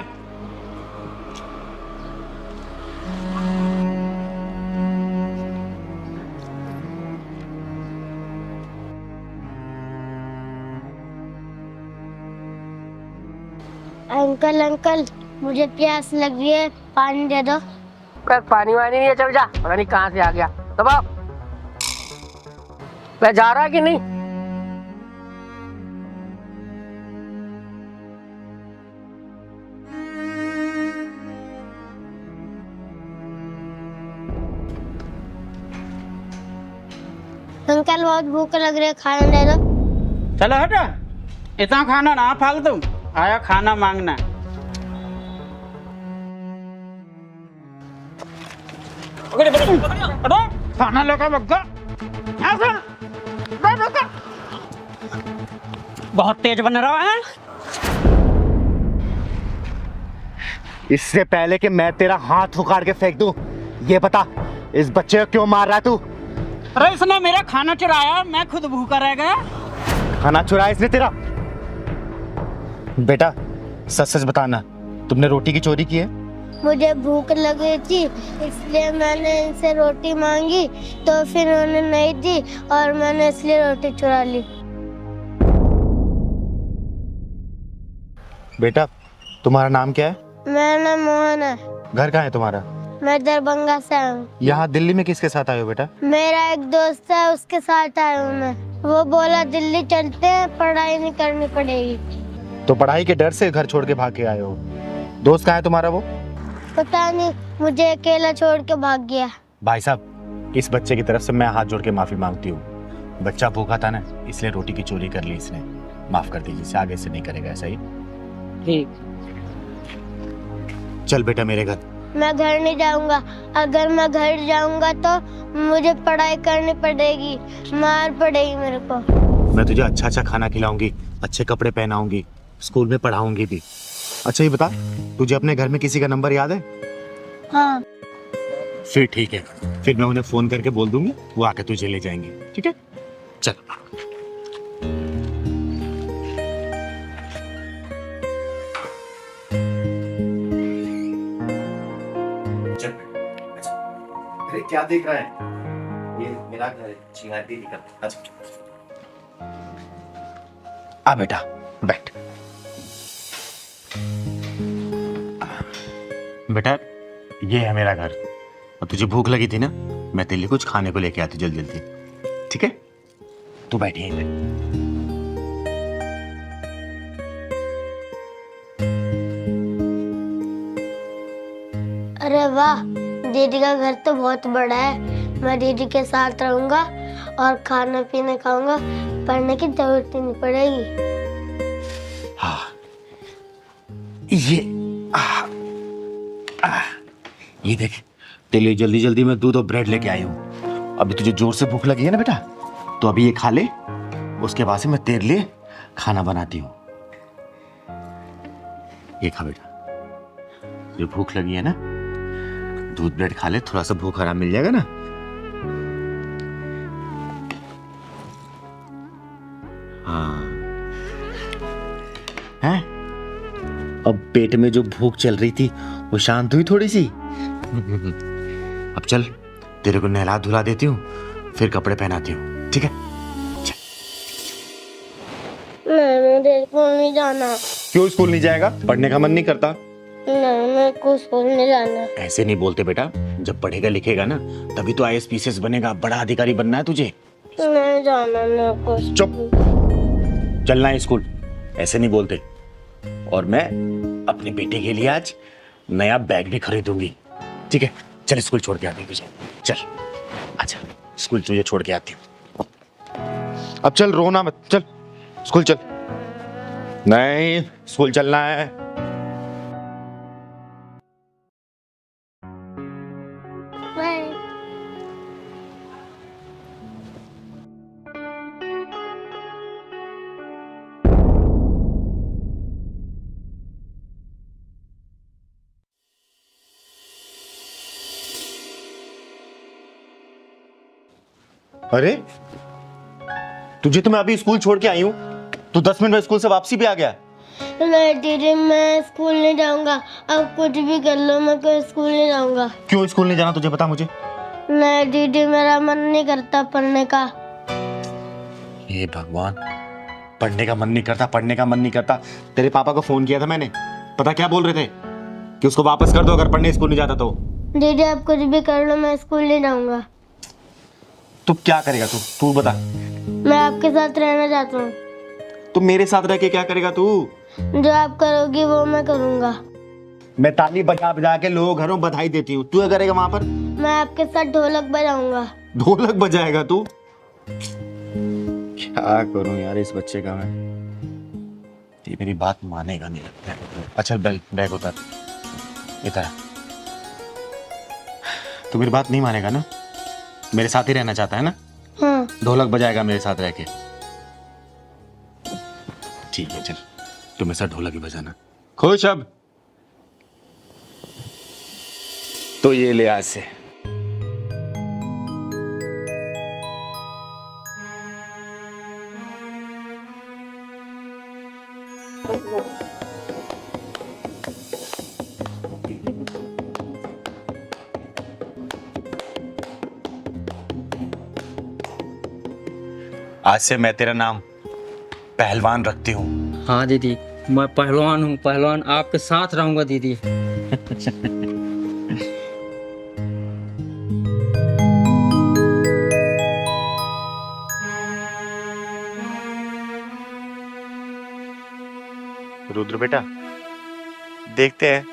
Uncle uncle, मुझे प्यास लग रही है, पानी दे दो। पानी वानी नहीं है, चल जा। पता नहीं कहाँ से आ गया। दबाओ, मैं जा रहा कि नहीं? अंकल बहुत भूख लग रही है, खाना दे दो। चलो हटा, इतना खाना ना फालतू, आया खाना मांगना। खाना लेकर बग्गा, बहुत तेज बन रहा है। इससे पहले कि मैं तेरा हाथ उखाड़ के फेंक दूं, ये बता इस बच्चे को क्यों मार रहा है तू? अरे इसने मेरा खाना चुराया, मैं खुद भूखा रह गया। खाना चुराया इसने तेरा? बेटा सच सच बताना, तुमने रोटी की चोरी की है? मुझे भूख लगी थी इसलिए मैंने इनसे रोटी मांगी, तो फिर उन्होंने नहीं दी और मैंने इसलिए रोटी चुरा ली। बेटा तुम्हारा नाम क्या है? मेरा नाम मोहन है। घर कहाँ है तुम्हारा? मैं दरभंगा से आया हूँ। यहाँ दिल्ली में किसके साथ आए हो बेटा? मेरा एक दोस्त है, उसके साथ आया हूँ मैं। वो बोला दिल्ली चलते हैं, पढ़ाई नहीं करनी पड़ेगी। तो पढ़ाई के डर से घर छोड़ के भाग के आए हो। दोस्त कहाँ है तुम्हारा वो? पता नहीं, मुझे अकेला छोड़ के भाग गया। भाई साहब इस बच्चे की तरफ से मैं हाथ जोड़ के माफी मांगती हूँ। बच्चा भूखा था ना, इसलिए रोटी की चोरी कर ली इसने। माफ कर दीजिए, इसे आगे से नहीं करेगा ऐसा ही। ठीक। चल बेटा मेरे घर। मैं घर नहीं जाऊंगा। अगर मैं घर जाऊंगा तो मुझे पढ़ाई करनी पड़ेगी, मार पड़ेगी मेरे को। मैं तुझे अच्छा अच्छा खाना खिलाऊंगी, अच्छे कपड़े पहनाऊंगी, स्कूल में पढ़ाऊंगी भी। अच्छा ये बता, तुझे अपने घर में किसी का नंबर याद है? हाँ। फिर ठीक है, फिर मैं उन्हें फोन करके बोल दूंगी, वो आके तुझे ले जाएंगे। ठीक है चल। अरे क्या देख रहा है? ये मेरा घर है, चिंगारी निकल। अच्छा आ बेटा बैठ। बेटा ये है मेरा घर, और तुझे भूख लगी थी ना, मैं तेरे लिए कुछ खाने को लेके आती जल्दी जल्दी। ठीक है तू बैठ यहीं पे। अरे वाह, दीदी का घर तो बहुत बड़ा है। मैं दीदी के साथ रहूंगा और खाना पीना खाऊंगा, पढ़ने की जरूरत ही नहीं पड़ेगी। हाँ ये ये देख, तेरे लिए जल्दी जल्दी मैं दूध और ब्रेड लेके आई हूँ। अभी तुझे जोर से भूख लगी है ना बेटा, तो अभी ये खा ले, उसके बाद से मैं तेरे लिए खाना बनाती हूँ। ये खा बेटा, ये भूख लगी है ना, दूध ब्रेड खा ले, थोड़ा सा भूख आराम मिल जाएगा ना। हाँ हैं? अब पेट में जो भूख चल रही थी वो शांत हुई थोड़ी सी। अब चल तेरे को नहला धुला देती हूँ, फिर कपड़े पहनाती हूँ। ठीक है नहीं, मुझे स्कूल नहीं जाना। क्यों स्कूल नहीं जाएगा? पढ़ने का मन नहीं करता? नहीं, मेरे को स्कूल नहीं जाना। ऐसे नहीं बोलते बेटा, जब पढ़ेगा लिखेगा ना तभी तो IAS PCS बनेगा, बड़ा अधिकारी बनना है तुझे। नहीं जाना मेरे को। चुप, चलना है स्कूल, ऐसे नहीं बोलते। और मैं अपने बेटे के लिए आज नया बैग भी खरीदूंगी। ठीक है चल स्कूल छोड़ के आती हूँ तुझे। चल अच्छा स्कूल तुझे छोड़ के आती हूँ। अब चल रोना मत, चल स्कूल चल। नहीं स्कूल चलना है। नहीं। अरे तुझे तो मैं अभी स्कूल छोड़ के आई हूँ, तू 10 मिनट में स्कूल से वापसी भी आ गया। नहीं दीदी, मैं स्कूल नहीं जाऊंगा। अब कुछ भी कर लो, मैं कोई स्कूल नहीं जाऊंगा। क्यों स्कूल नहीं जाना तुझे, बता मुझे। नहीं दीदी, मेरा मन नहीं करता पढ़ने का। ये भगवान, पढ़ने का मन नहीं करता, पढ़ने का मन नहीं करता। तेरे पापा को फोन किया था मैंने, पता क्या बोल रहे थे कि उसको वापस कर दो अगर पढ़ने स्कूल नहीं जाता तो। दीदी आप कुछ भी कर लो, मैं स्कूल नहीं जाऊंगा। तू क्या करेगा? तू बता। मैं आपके साथ रहना चाहता हूँ। तू मेरे साथ रह के क्या करेगा तू? जो आप करोगी वो मैं करूँगा। मैं ताली बजा बजा के लोगों घरों बधाई देती हूँ, तू क्या करेगा वहां पर? मैं आपके साथ ढोलक बजाऊंगा। ढोलक बजाएगा तू? क्या करूं यार इस बच्चे का मैं, ये मेरी बात मानेगा नहीं लगता है। अच्छा बैग उतार, इधर। तू मेरी बात नहीं मानेगा ना? मेरे साथ ही रहना चाहता है ना? हाँ। ढोलक बजाएगा मेरे साथ रह के? ठीक है चल, तू मेरे साथ ढोलक ही बजाना। खुश अब? तो ये ले आज से। आज से मैं तेरा नाम पहलवान रखती हूँ। हाँ दीदी, मैं पहलवान हूँ, पहलवान आपके साथ रहूंगा दीदी। रुद्र बेटा, देखते हैं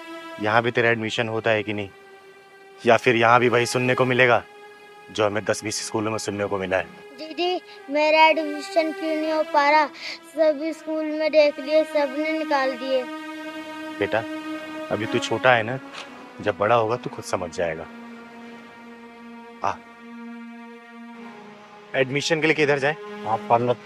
यहाँ भी तेरा एडमिशन होता है कि नहीं, या फिर यहाँ भी वही सुनने को मिलेगा जो हमें 10-20 स्कूलों में सुनने को मिला है। दीदी मेरा एडमिशन क्यों नहीं हो पा रहा? सभी स्कूल में देख लिए, सबने निकाल दिए। बेटा अभी तू छोटा है ना, जब बड़ा होगा तू खुद समझ जाएगा। आ एडमिशन के लिए किधर जाए? आप पहलवान।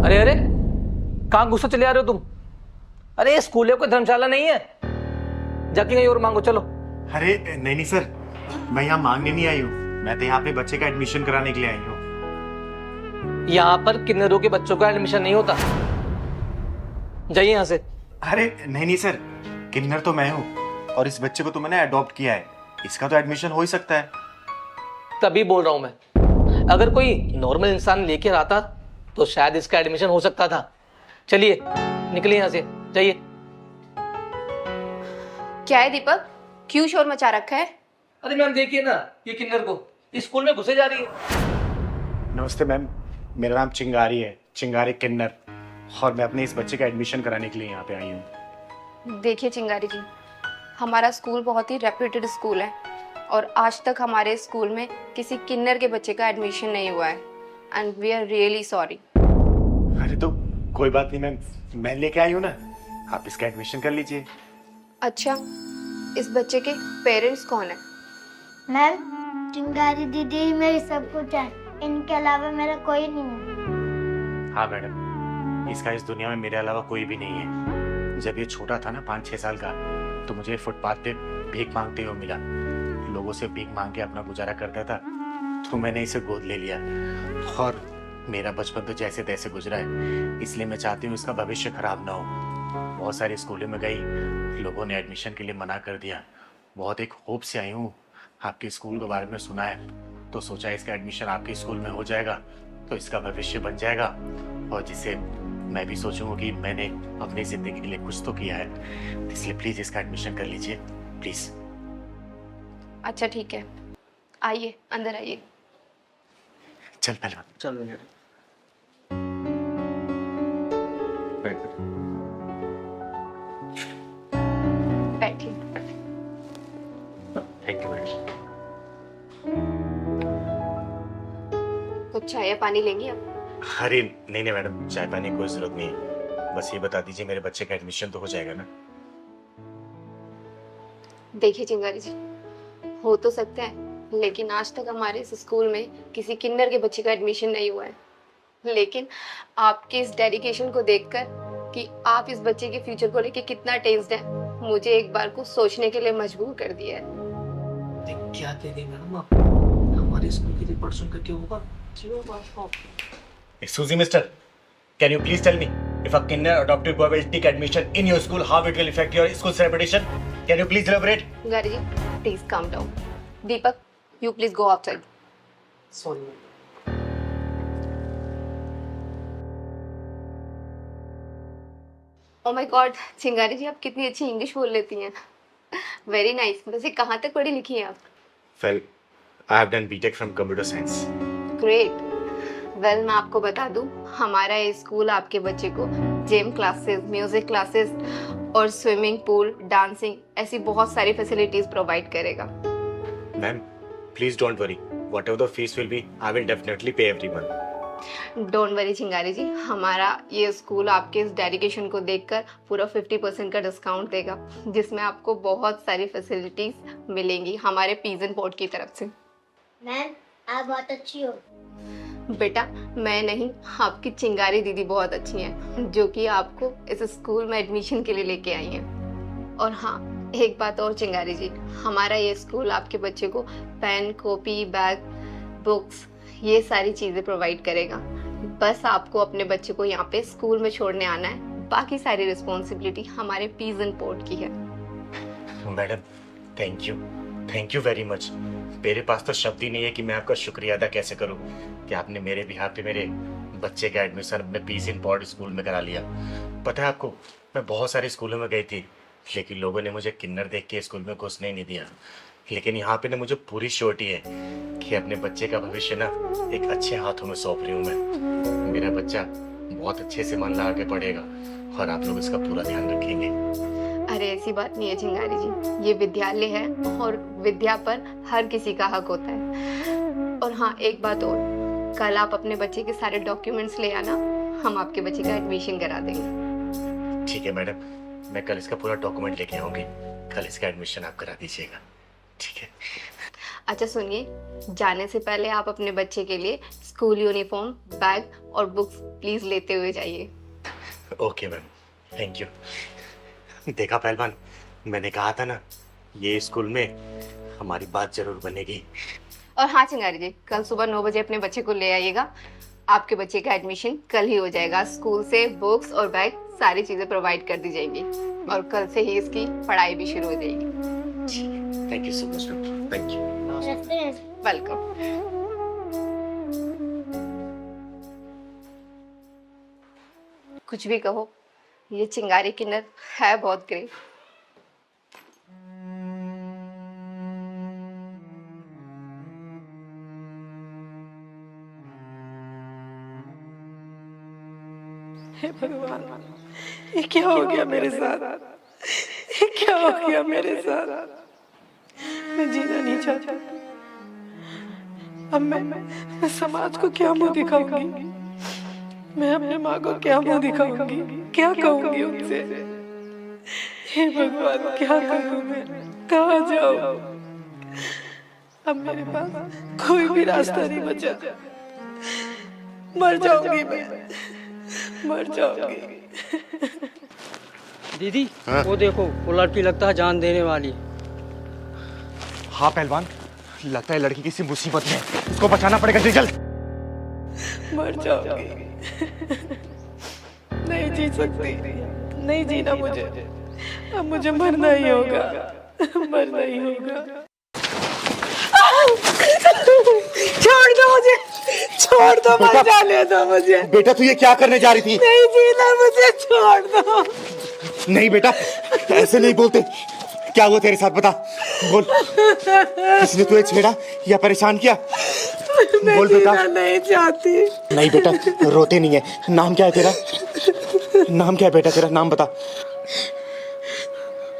अरे अरे, कहाँ गुस्सा चले आ रहे हो तुम? अरे स्कूल है, कोई धर्मशाला नहीं है, जाके कहीं और मांगो, चलो। अरे नहीं सर, मैं यहाँ मांगने नहीं आई हूँ, मैं तो यहाँ पे बच्चे का एडमिशन कराने के लिए आई हूँ। यहाँ पर किन्नरों के बच्चों का एडमिशन नहीं होता, जाइए यहाँ से। अरे नहीं सर, किन्नर तो मैं हूँ और इस बच्चे को तो मैंने अडॉप्ट किया है, इसका तो एडमिशन हो ही सकता है। तभी बोल रहा हूँ मैं, अगर कोई नॉर्मल इंसान लेकर आता तो शायद इसका एडमिशन हो सकता था। चलिए निकलिए यहाँ से, जाइए। क्या है दीपक, क्यों शोर मचा रखा है? अरे मैम देखिए ना, ये किन्नर को इस स्कूल में घुसे जा रही है। नमस्ते मैम, मेरा नाम चिंगारी है, चिंगारी किन्नर, और मैं अपने इस बच्चे का एडमिशन कराने के लिए यहाँ पे आई हूँ। देखिए चिंगारी जी, हमारा स्कूल बहुत ही रेप्यूटेड स्कूल है और आज तक हमारे स्कूल में किसी किन्नर के बच्चे का एडमिशन नहीं हुआ है and we are really sorry. अरे तो कोई बात नहीं मैम, मैं लेके आई हूँ ना, आप इसका एडमिशन कर लीजिए। अच्छा, इस बच्चे के पेरेंट्स कौन है? मैम, चिंगारी दीदी ही मेरी सब कुछ है, इनके अलावा मेरा कोई नहीं है। हाँ मैडम, इसका इस दुनिया में मेरे अलावा कोई भी नहीं है। जब ये छोटा था ना 5-6 साल का, तो मुझे फुटपाथ पे भीख मांगते हुए मिला, लोगों से भीख मांग के अपना गुजारा करता था, तो मैंने इसे गोद ले लिया और मेरा बचपन तो जैसे तैसे गुजरा है, इसलिए मैं चाहती हूँ इसका भविष्य खराब ना हो। बहुत सारे स्कूलों में गई, लोगों ने एडमिशन के लिए मना कर दिया, बहुत एक होप से आई हूँ, आपके स्कूल के बारे में सुना है तो सोचा इसका एडमिशन आपके स्कूल में हो जाएगा तो इसका भविष्य बन जाएगा, और जिससे मैं भी सोचूंगा कि मैंने अपनी जिंदगी के लिए कुछ तो किया है, इसलिए प्लीज इसका एडमिशन कर लीजिए प्लीज। अच्छा ठीक है, आइए अंदर आइए। चल पहलवान, चलो बैठिए। Thank you madam. कुछ चाय या पानी लेंगी आप? अरे नहीं मैडम, चाय पानी की कोई जरूरत नहीं है, बस ये बता दीजिए मेरे बच्चे का एडमिशन तो हो जाएगा ना? देखिए चिंगारी जी, हो तो सकता है, लेकिन आज तक हमारे इस स्कूल में किसी किन्नर के बच्चे का एडमिशन नहीं हुआ है, लेकिन आपके इस डेडिकेशन को देखकर कि आप इस बच्चे के फ्यूचर को लेके कितना टेंस्ड है, मुझे एक बार को सोचने के लिए मजबूर कर दिया है। क्या कह रही मैडम आप? हमारे स्कूल की रिपोर्ट सुनकर क्या होगा? Excuse me, mister. Can you please tell me if a kinner adopted boy will take admission in your school, how it will affect your school's reputation? Can you please elaborate? Chingari ji, please calm down. Deepak, you please go outside. Sorry. Oh my god, Chingari ji आप कितनी अच्छी English बोल लेती हैं। Very nice. वैसे कहाँ तक पढ़ी लिखी हैं आप? Well, I have done BTech from Computer Science. Great. Well मैं आपको बता दूं, हमारा ये स्कूल आपके बच्चे को जिम क्लासेस, म्यूजिक क्लासेस और स्विमिंग पूल, डांसिंग ऐसी बहुत सारी फैसिलिटीज प्रोवाइड करेगा। Ma'am, please don't worry. Whatever the fees will be, I will definitely pay every month. Don't worry चिंगारी जी, हमारा ये स्कूल आपके इस डेडिकेशन को देखकर पूरा 50% का डिस्काउंट देगा, जिसमें आपको बहुत सारी फैसिलिटीज मिलेंगी हमारे पीज एंड पोर्ट की तरफ से। मैम आप बहुत अच्छी हो। बेटा मैं नहीं, आपकी चिंगारी दीदी बहुत अच्छी हैं, जो कि आपको इस स्कूल में एडमिशन के लिए लेके आई हैं। और हाँ, एक बात और चिंगारी जी, हमारा ये स्कूल आपके बच्चे को पेन, कॉपी, बैग, बुक्स, ये सारी चीज़ें प्रोवाइड करेगा। बस आपको अपने बच्चे को यहाँ पे स्कूल में छोड़ने आना है, बाकी सारी रिस्पॉन्सिबिलिटी हमारे पीज एंड पोर्ट की है। Madam thank you very much. मेरे पास तो शब्द ही नहीं है कि मैं आपका शुक्रिया अदा कैसे करूं कि आपने मेरे बिहाफ पे मेरे बच्चे का एडमिशन अपने पीस इन पॉड स्कूल में करा लिया। पता है आपको, मैं बहुत सारे स्कूलों में गई थी, लेकिन लोगों ने मुझे किन्नर देख के स्कूल में घुसने ही नहीं दिया। लेकिन यहाँ पे ना मुझे पूरी श्योरिटी है कि अपने बच्चे का भविष्य ना एक अच्छे हाथों में सौंप रही हूँ मैं। मेरा बच्चा बहुत अच्छे से मन लगा के पढ़ेगा और आप लोग इसका पूरा ध्यान रखेंगे। अरे ऐसी बात नहीं है चिंगारी जी, ये विद्यालय है और विद्या पर हर किसी का हक होता है। और हाँ, एक बात और, कल आप अपने बच्चे के सारे डॉक्यूमेंट्स ले आना, हम आपके बच्चे का एडमिशन करा देंगे। ठीक है मैडम, मैं कल इसका पूरा डॉक्यूमेंट लेके आऊंगी, कल इसका एडमिशन आप करा दीजिएगा। ठीक है। अच्छा सुनिए, जाने से पहले आप अपने बच्चे के लिए स्कूल यूनिफॉर्म, बैग और बुक्स प्लीज लेते हुए जाइए। Okay ma'am, thank you. देखा पहलवान, मैंने कहा था ना, ये स्कूल में हमारी बात जरूर बनेगी। और हाँ चिंगारी जी, कल सुबह 9 बजे अपने बच्चे को ले आइएगा, आपके बच्चे का एडमिशन कल ही हो जाएगा। स्कूल से बुक्स और बैग सारी चीजें प्रोवाइड कर दी जाएंगी और कल से ही इसकी पढ़ाई भी शुरू हो जाएगी। Thank you so much ma'am, thank you. Welcome. कुछ भी कहो, ये चिंगारी किन्नर है बहुत ग्रेट। हे भगवान, ये क्या हो गया मेरे साथ? ये क्या हो गया मेरे साथ? मैं जीना नहीं चाहता। अब मैं समाज को क्या मुंह दिखाऊंगी? मैं अपने माँ को क्या मुंह दिखाऊंगी? क्या कहूंगी उनसे? हे भगवान, क्या करूं मैं? कहाँ जाऊं? अब मेरे पास कोई भी रास्ता नहीं बचा। मर जाऊंगी मैं, मर जाऊंगी। दीदी वो देखो, वो लड़की लगता है जान देने वाली। हाँ पहलवान, लगता है लड़की किसी मुसीबत में, इसको बचाना पड़ेगा जल्द। मर जाऊंगी, नहीं जी सकती, नहीं जीना मुझे। अब मुझे मरना ही होगा, मरना ही होगा। छोड़ दो मुझे, छोड़ दो, मर जाने दो मुझे। बेटा तू ये क्या करने जा रही थी? नहीं जीना मुझे, छोड़ दो। नहीं बेटा, ऐसे नहीं बोलते। क्या हुआ तेरे साथ, बता, बोल। किसने तुझे छेड़ा या परेशान किया? बोल बेटा। नहीं चाहती। नहीं बेटा, रोते नहीं है। नाम क्या है तेरा? नाम क्या है बेटा तेरा? नाम बता।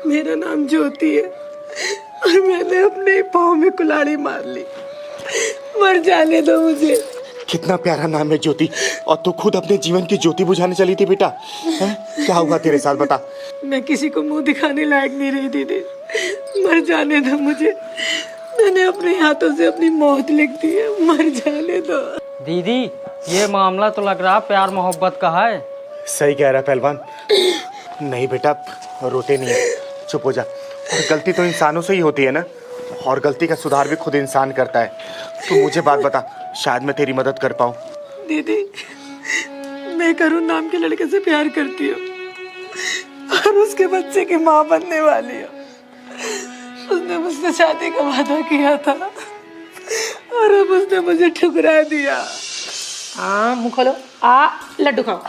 मेरा नाम ज्योति है और मैंने अपने पाँव में कुल्हाड़ी मार ली। मर जाने दो मुझे। कितना प्यारा नाम है ज्योति, और तू खुद अपने जीवन की ज्योति बुझाने चली थी बेटा। क्या हुआ तेरे साथ, बता। मैं किसी को मुंह दिखाने लायक नहीं रही दीदी, मर जाने दो मुझे। मैंने अपने हाथों से अपनी मौत लिख दी है, मर जाने दो। दीदी ये मामला तो लग रहा प्यार मोहब्बत का है। सही कह रहा है पहलवान। नहीं बेटा, रोते नहीं है, चुप हो जा। और गलती तो इंसानों से ही होती है ना, और गलती का सुधार भी खुद इंसान करता है। तू मुझे बात बता, शायद मैं तेरी मदद कर पाऊँ। दीदी मैं करुण नाम के लड़के से प्यार करती हूँ और उसके बच्चे की माँ बनने वाली हूँ। उसने मुझसे शादी का वादा किया था और अब उसने मुझे ठुकरा दिया। हाँ मुँह खोलो, आ लड्डू खाओ।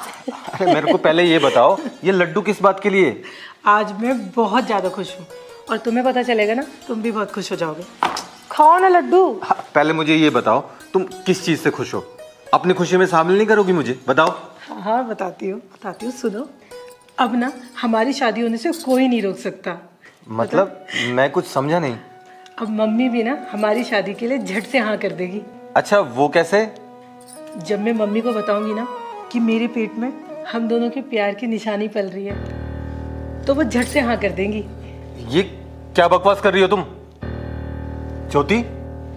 अरे मेरे को पहले ये बताओ, ये लड्डू किस बात के लिए? आज मैं बहुत ज्यादा खुश हूँ और तुम्हें पता चलेगा ना, तुम भी बहुत खुश हो जाओगे। खाओ ना लड्डू। हाँ, पहले मुझे ये बताओ, तुम किस चीज से खुश हो? अपनी खुशी में शामिल नहीं करोगी मुझे? बताओ। हाँ बताती हूँ, सुनो। अब ना हमारी शादी होने से कोई नहीं रोक सकता। मतलब मैं कुछ समझा नहीं। अब मम्मी भी ना हमारी शादी के लिए झट से हाँ कर देगी। अच्छा वो कैसे? जब मैं मम्मी को बताऊंगी ना कि मेरे पेट में हम दोनों के प्यार की निशानी पल रही है, तो वो झट से हाँ कर देंगी। ये क्या बकवास कर रही हो तुम? ज्योति,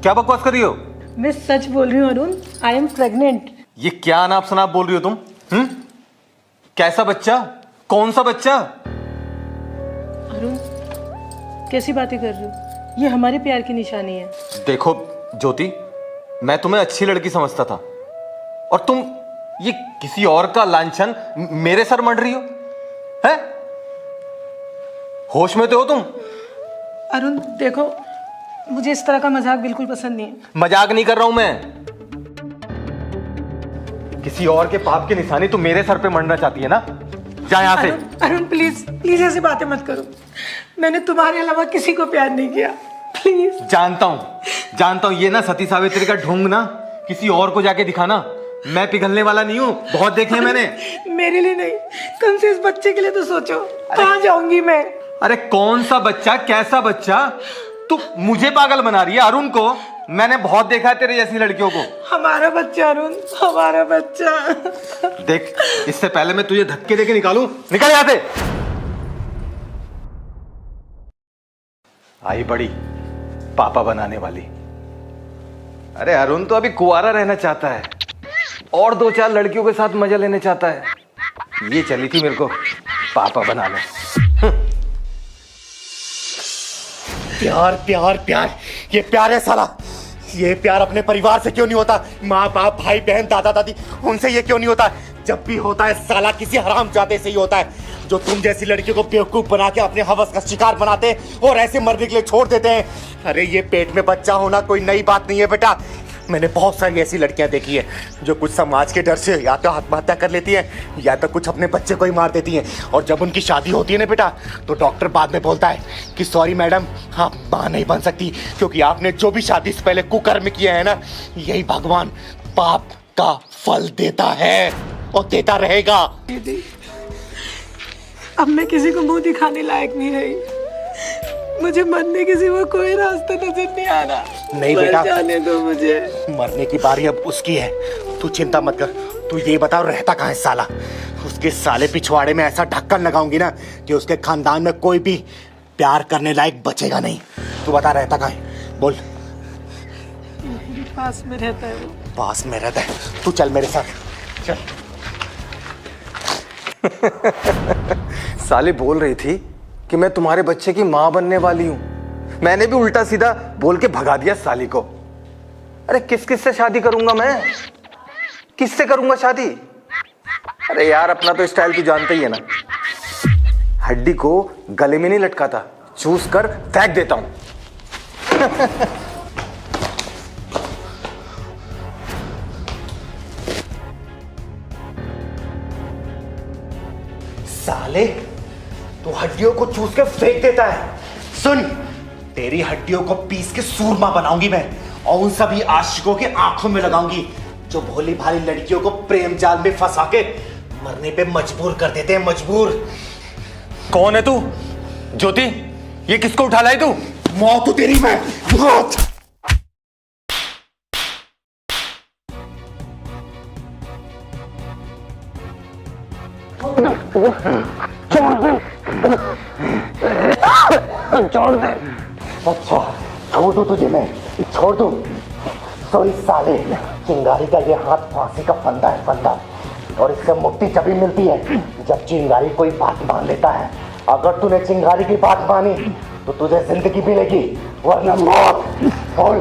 क्या बकवास कर रही हो? मैं सच बोल रही हूँ अरुण, आई एम प्रेग्नेंट। ये क्या अनाप शनाप बोल रही हो तुम? कैसा बच्चा? कौन सा बच्चा? अरुण, कैसी बातें कर रहे हो? ये हमारे प्यार की निशानी है। देखो ज्योति, मैं तुम्हें अच्छी लड़की समझता था और तुम ये किसी और का लांछन मेरे सर मढ़ रही हो? हैं? होश में तो हो तुम? अरुण देखो, मुझे इस तरह का मजाक बिल्कुल पसंद नहीं है। मजाक नहीं कर रहा हूं मैं। किसी और के पाप की निशानी तुम मेरे सर पे मढ़ना चाहती है ना? जा यहां से। अरुण प्लीज प्लीज ऐसी बातें मत करो। मैंने तुम्हारे अलावा किसी को प्यार नहीं किया, प्लीज। जानता हूं ये ना सती सावित्री का ढोंग ना किसी और को जाके दिखाना। मैं पिघलने वाला नहीं हूं, बहुत देखे हैं मैंने। मेरे लिए नहीं, कम से इस बच्चे के लिए तो सोचो। कहां जाऊंगी मैं? अरे कौन सा बच्चा, कैसा बच्चा? तू मुझे पागल बना रही है? अरुण को मैंने बहुत देखा है तेरे जैसी लड़कियों को। हमारा बच्चा अरुण, हमारा बच्चा। देख, इससे पहले मैं तुझे धक्के देके निकालूं, निकल यहां से। आई बड़ी पापा बनाने वाली। अरे अरुण तो अभी कुंवारा रहना चाहता है और 2-4 लड़कियों के साथ मजा लेने चाहता है। ये चली थी मेरे को पापा बनाने। प्यार प्यार प्यार, ये प्यार है साला। ये प्यार अपने परिवार से क्यों नहीं होता? माँ बाप, भाई बहन, दादा दादी, उनसे ये क्यों नहीं होता? जब भी होता है साला किसी हरामजादे से ही होता है, जो तुम जैसी लड़कियों को बेवकूफ बना के अपने हवस का शिकार बनाते हैं और ऐसे मरने के लिए छोड़ देते हैं। अरे ये पेट में बच्चा होना कोई नई बात नहीं है बेटा। मैंने बहुत सारी ऐसी लड़कियां देखी है जो कुछ समाज के डर से या तो आत्महत्या कर लेती हैं या तो कुछ अपने बच्चे को ही मार देती हैं। और जब उनकी शादी होती है ना बेटा, तो डॉक्टर बाद में बोलता है कि सॉरी मैडम, आप मां नहीं बन सकती, क्योंकि आपने जो भी शादी से पहले कुकर्म किया है ना, यही भगवान पाप का फल देता है और देता रहेगा। दीदी, अब मैं किसी को मुंह दिखाने लायक नहीं रही। मुझे मरने के सिवा कोई रास्ता नजर नहीं आ रहा। नहीं बेटा, जाने दो मुझे। मरने की बारी अब उसकी है, तू चिंता मत कर। तू ये बताओ रहता कहाँ है साला? उसके साले पिछवाड़े में ऐसा ढक्कन लगाऊंगी ना कि उसके खानदान में कोई भी प्यार करने लायक बचेगा नहीं। तू बता रहता कहाँ है? बोल। पास में रहता है वो। पास में रहता है? तू चल मेरे साथ, चल। साली बोल रही थी कि मैं तुम्हारे बच्चे की मां बनने वाली हूं। मैंने भी उल्टा सीधा बोल के भगा दिया साली को। अरे किस किस से शादी करूंगा मैं? किससे करूंगा शादी? अरे यार, अपना तो स्टाइल तू जानता ही है ना। हड्डी को गले में नहीं लटकाता, चूस कर फेंक देता हूं। साले, तू हड्डियों को चूस के फेंक देता है। सुन, तेरी हड्डियों को पीस के सूरमा बनाऊंगी मैं और उन सभी आशिकों की आंखों में लगाऊंगी जो भोली भाली लड़कियों को प्रेम जाल में फंसा के मरने पे मजबूर कर देते हैं। मजबूर। कौन है तू? ज्योति, ये किसको उठा लाई तू? मौत तेरी, मैं मौत। छोड़ दे। अच्छा, छोड़ दो तुझे मैं, छोड़ दो। तो इस साले चिंगारी का ये हाथ फांसी का फंदा है, फंदा। और इससे मुक्ति तभी मिलती है जब चिंगारी कोई बात मान लेता है। अगर तूने चिंगारी की बात मानी तो तुझे जिंदगी मिलेगी, वरना मौत। बोल,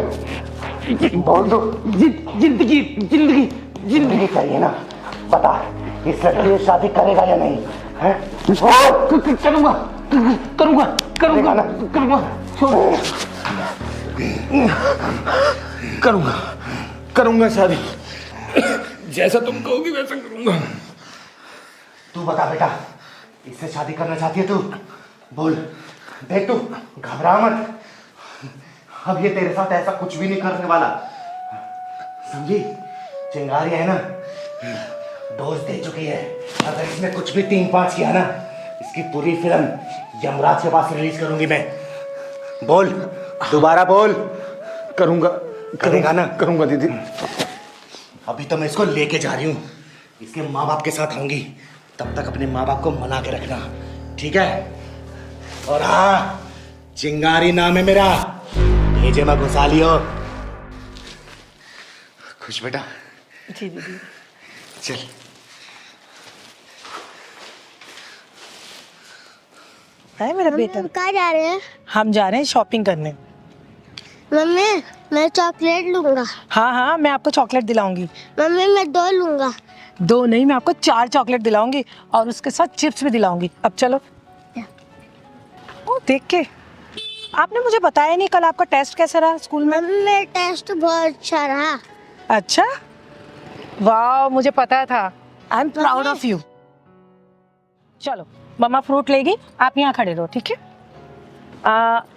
बोल दो। जिंदगी जिंदगी जिंदगी चाहिए ना? बता, इस लड़की से शादी करेगा या नहीं? है? करूंगा करूंगा करूंगा ना? करूंगा। छोड़। करूंगा करूंगा शादी। जैसा तुम कहोगी वैसा करूंगा। तू बता बेटा, इससे शादी करना चाहती है तू? बोल। देख, तू घबरा मत। अब ये तेरे साथ ऐसा कुछ भी नहीं करने वाला, समझी? चिंगारी है ना, डोज दे चुकी है। अगर इसने कुछ भी 3-5 किया ना, इसकी पूरी फिल्म यमराज के पास रिलीज करूंगी मैं। बोल, दोबारा बोल। करूंगा। करेगा ना? करूंगा दीदी। अभी तो मैं इसको लेके जा रही हूँ, इसके माँ बाप के साथ आऊंगी। तब तक अपने माँ बाप को मना के रखना, ठीक है? और हाँ, चिंगारी नाम है मेरा, भेजे में घुसा लियो। खुश बेटा? जी दीदी। चल। है मेरा बेटा। कहाँ जा रहे हैं? हम जा रहे हैं शॉपिंग करने। मम्मी मैं चॉकलेट लूंगा। हाँ हाँ, मैं आपको चॉकलेट दिलाऊंगी। मम्मी मैं 2 लूंगा। 2 नहीं, मैं आपको 4 चॉकलेट दिलाऊंगी और उसके साथ चिप्स भी दिलाऊंगी। अब चलो। ओ देख के, आपने मुझे बताया नहीं कल आपका टेस्ट कैसा रहा स्कूल में? मम्मी मेरा टेस्ट बहुत अच्छा रहा। अच्छा, वाह, मुझे पता था। I am proud of you. चलो, मम्मा फ्रूट लेगी, आप यहाँ खड़े रहो, ठीक है?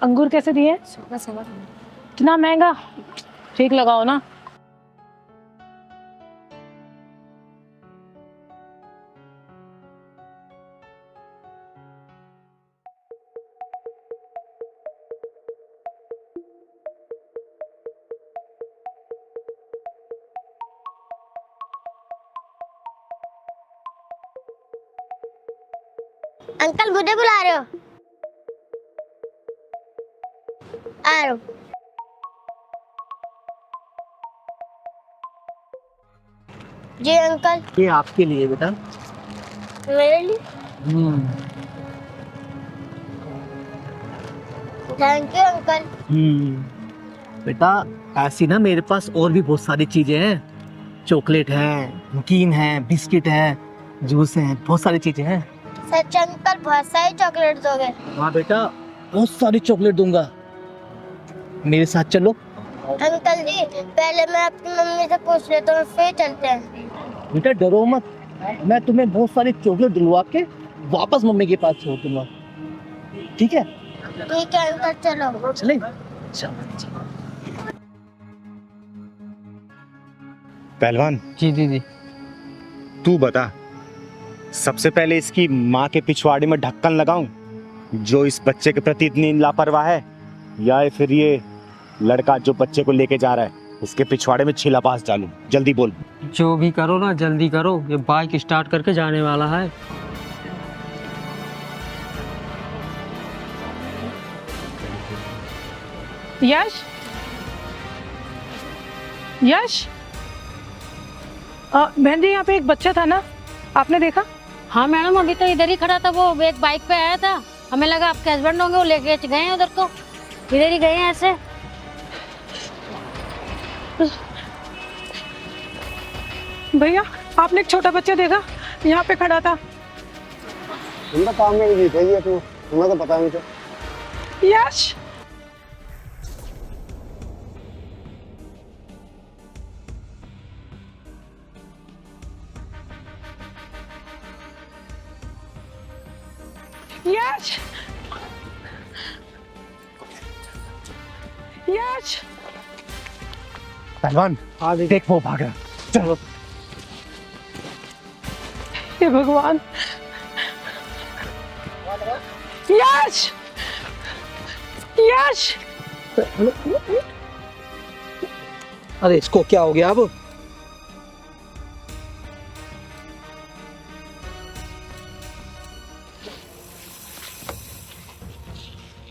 अंगूर कैसे दिए? इतना महंगा, ठीक लगाओ ना। अंकल मुझे बुला रहे हो? आ रहा हूँ। जी अंकल। ये आपके लिए बेटा। मेरे लिए? Thank you uncle. बेटा ऐसी ना मेरे पास और भी बहुत सारी चीजें हैं। चॉकलेट है, नमकीन है, बिस्किट है, जूस है, बहुत सारी चीजें हैं। सच अंकल, बहुत सारी चॉकलेट दोगे? हाँ बेटा, बहुत सारी चॉकलेट दूंगा। मेरे साथ चलो। अंकल जी पहले मैं अपनी मम्मी से पूछ लेता हूँ, फिर चलते हैं। बेटा डरो मत, मैं तुम्हें बहुत सारी चॉकलेट दिलवा के वापस मम्मी के पास छोड़ दूंगा, ठीक है? ठीक है अंकल, चलो। चले? चलो। पहलवान। जी दीदी। तू बता, सबसे पहले इसकी माँ के पिछवाड़े में ढक्कन लगाऊं जो इस बच्चे के प्रति इतनी लापरवाह है, या फिर ये लड़का जो बच्चे को लेके जा रहा है उसके पिछवाड़े में छिला पास डालूं? जल्दी बोल। जो भी करो ना जल्दी करो, ये बाइक स्टार्ट करके जाने वाला है। यश, यश, बहन जी यहाँ पे एक बच्चा था ना, आपने देखा? हाँ मैडम, अभी तो इधर ही खड़ा था, वो एक बाइक पे आया था, हमें लगा आपके हस्बैंड होंगे, वो लेके गए हैं उधर, को इधर ही गए हैं ऐसे। भैया आपने एक छोटा बच्चा देखा यहाँ पे खड़ा था? तुम काम में नहीं थे ये, तुम्हें तो पता नहीं था। यश, यश, यश। पहलवान देख वो भाग रहा। चलो। हे भगवान, यश, यश। अरे इसको क्या हो गया अब?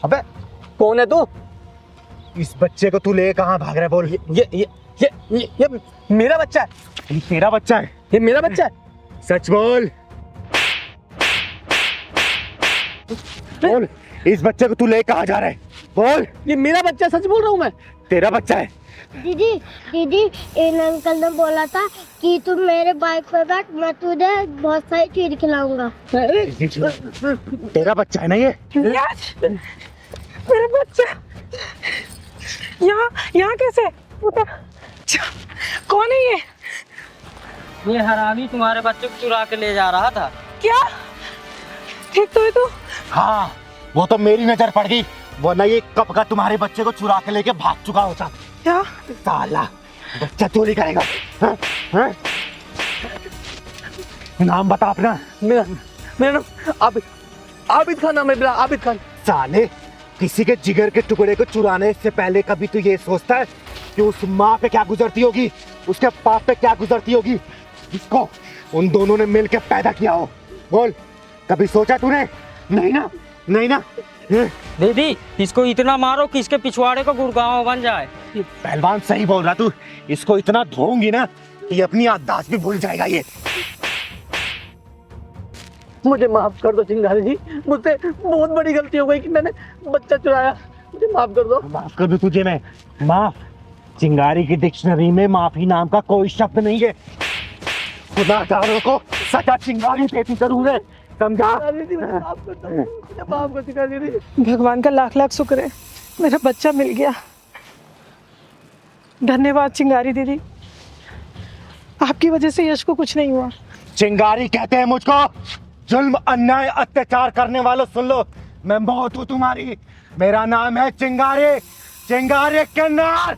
अबे कौन है तू? इस बच्चे को तू ले कहाँ भाग रहा है? बोल। ये मेरा बच्चा है। ये तेरा बच्चा है? ये मेरा बच्चा है। सच बोल। बोल, इस बच्चे को तू ले कहाँ जा रहा है? बोल। ये मेरा बच्चा है, सच बोल रहा हूँ मैं। तेरा बच्चा है? दीदी, दीदी, इन अंकल ने बोला था कि तुम मेरे बाइक पर बैठ, मैं तुझे बहुत सारी चीज खिलाऊंगा। तेरा बच्चा है ना ये? यश, मेरा बच्चा यहाँ कैसे? कौन है ये? ये हरामी तुम्हारे बच्चे को चुरा के ले जा रहा था। क्या? ठीक तो है तू? हाँ, वो तो मेरी नजर पड़ गई, वरना ये कब का तुम्हारे बच्चे को चुरा के लेके भाग चुका होता। क्या? साला बच्चा चोरी करेगा? हाँ? नाम बता अपना। मेरा नाम आबिद खान नाम है मेरा, आबिद खान। साले, किसी के जिगर के टुकड़े को चुराने से पहले कभी तू ये सोचता है कि उस माँ पे क्या गुजरती होगी, उसके बाप पे क्या गुजरती होगी, जिसको उन दोनों ने मिलकर पैदा किया हो। बोल, कभी सोचा तूने? नहीं ना, नहीं ना। दीदी इसको इतना मारो कि इसके पिछवाड़े को गुड़गांव बन जाए। पहलवान सही बोल रहा तू, इसको इतना धोऊंगी ना कि अपनी याददाश्त भी भूल जाएगा ये। मुझे माफ कर दो चिंगारी जी, मुझसे बहुत बड़ी गलती हो गई कि मैंने बच्चा चुराया, मुझे माफ कर दो। माफ कर दूं तुझे मैं? माफ? चिंगारी की डिक्शनरी में माफी नाम का कोई शब्द नहीं है। गुनाहगारों को सजा चिंगारी देती जरूर है, समझा? भगवान का लाख लाख शुक्र है, मेरा बच्चा मिल गया। धन्यवाद चिंगारी दीदी, आपकी वजह से यश को कुछ नहीं हुआ। चिंगारी कहते हैं मुझको। जुल्म, अन्याय, अत्याचार करने वालों सुन लो, मैं मौत हूं तुम्हारी। मेरा नाम है चिंगारी, चिंगारी किन्नर।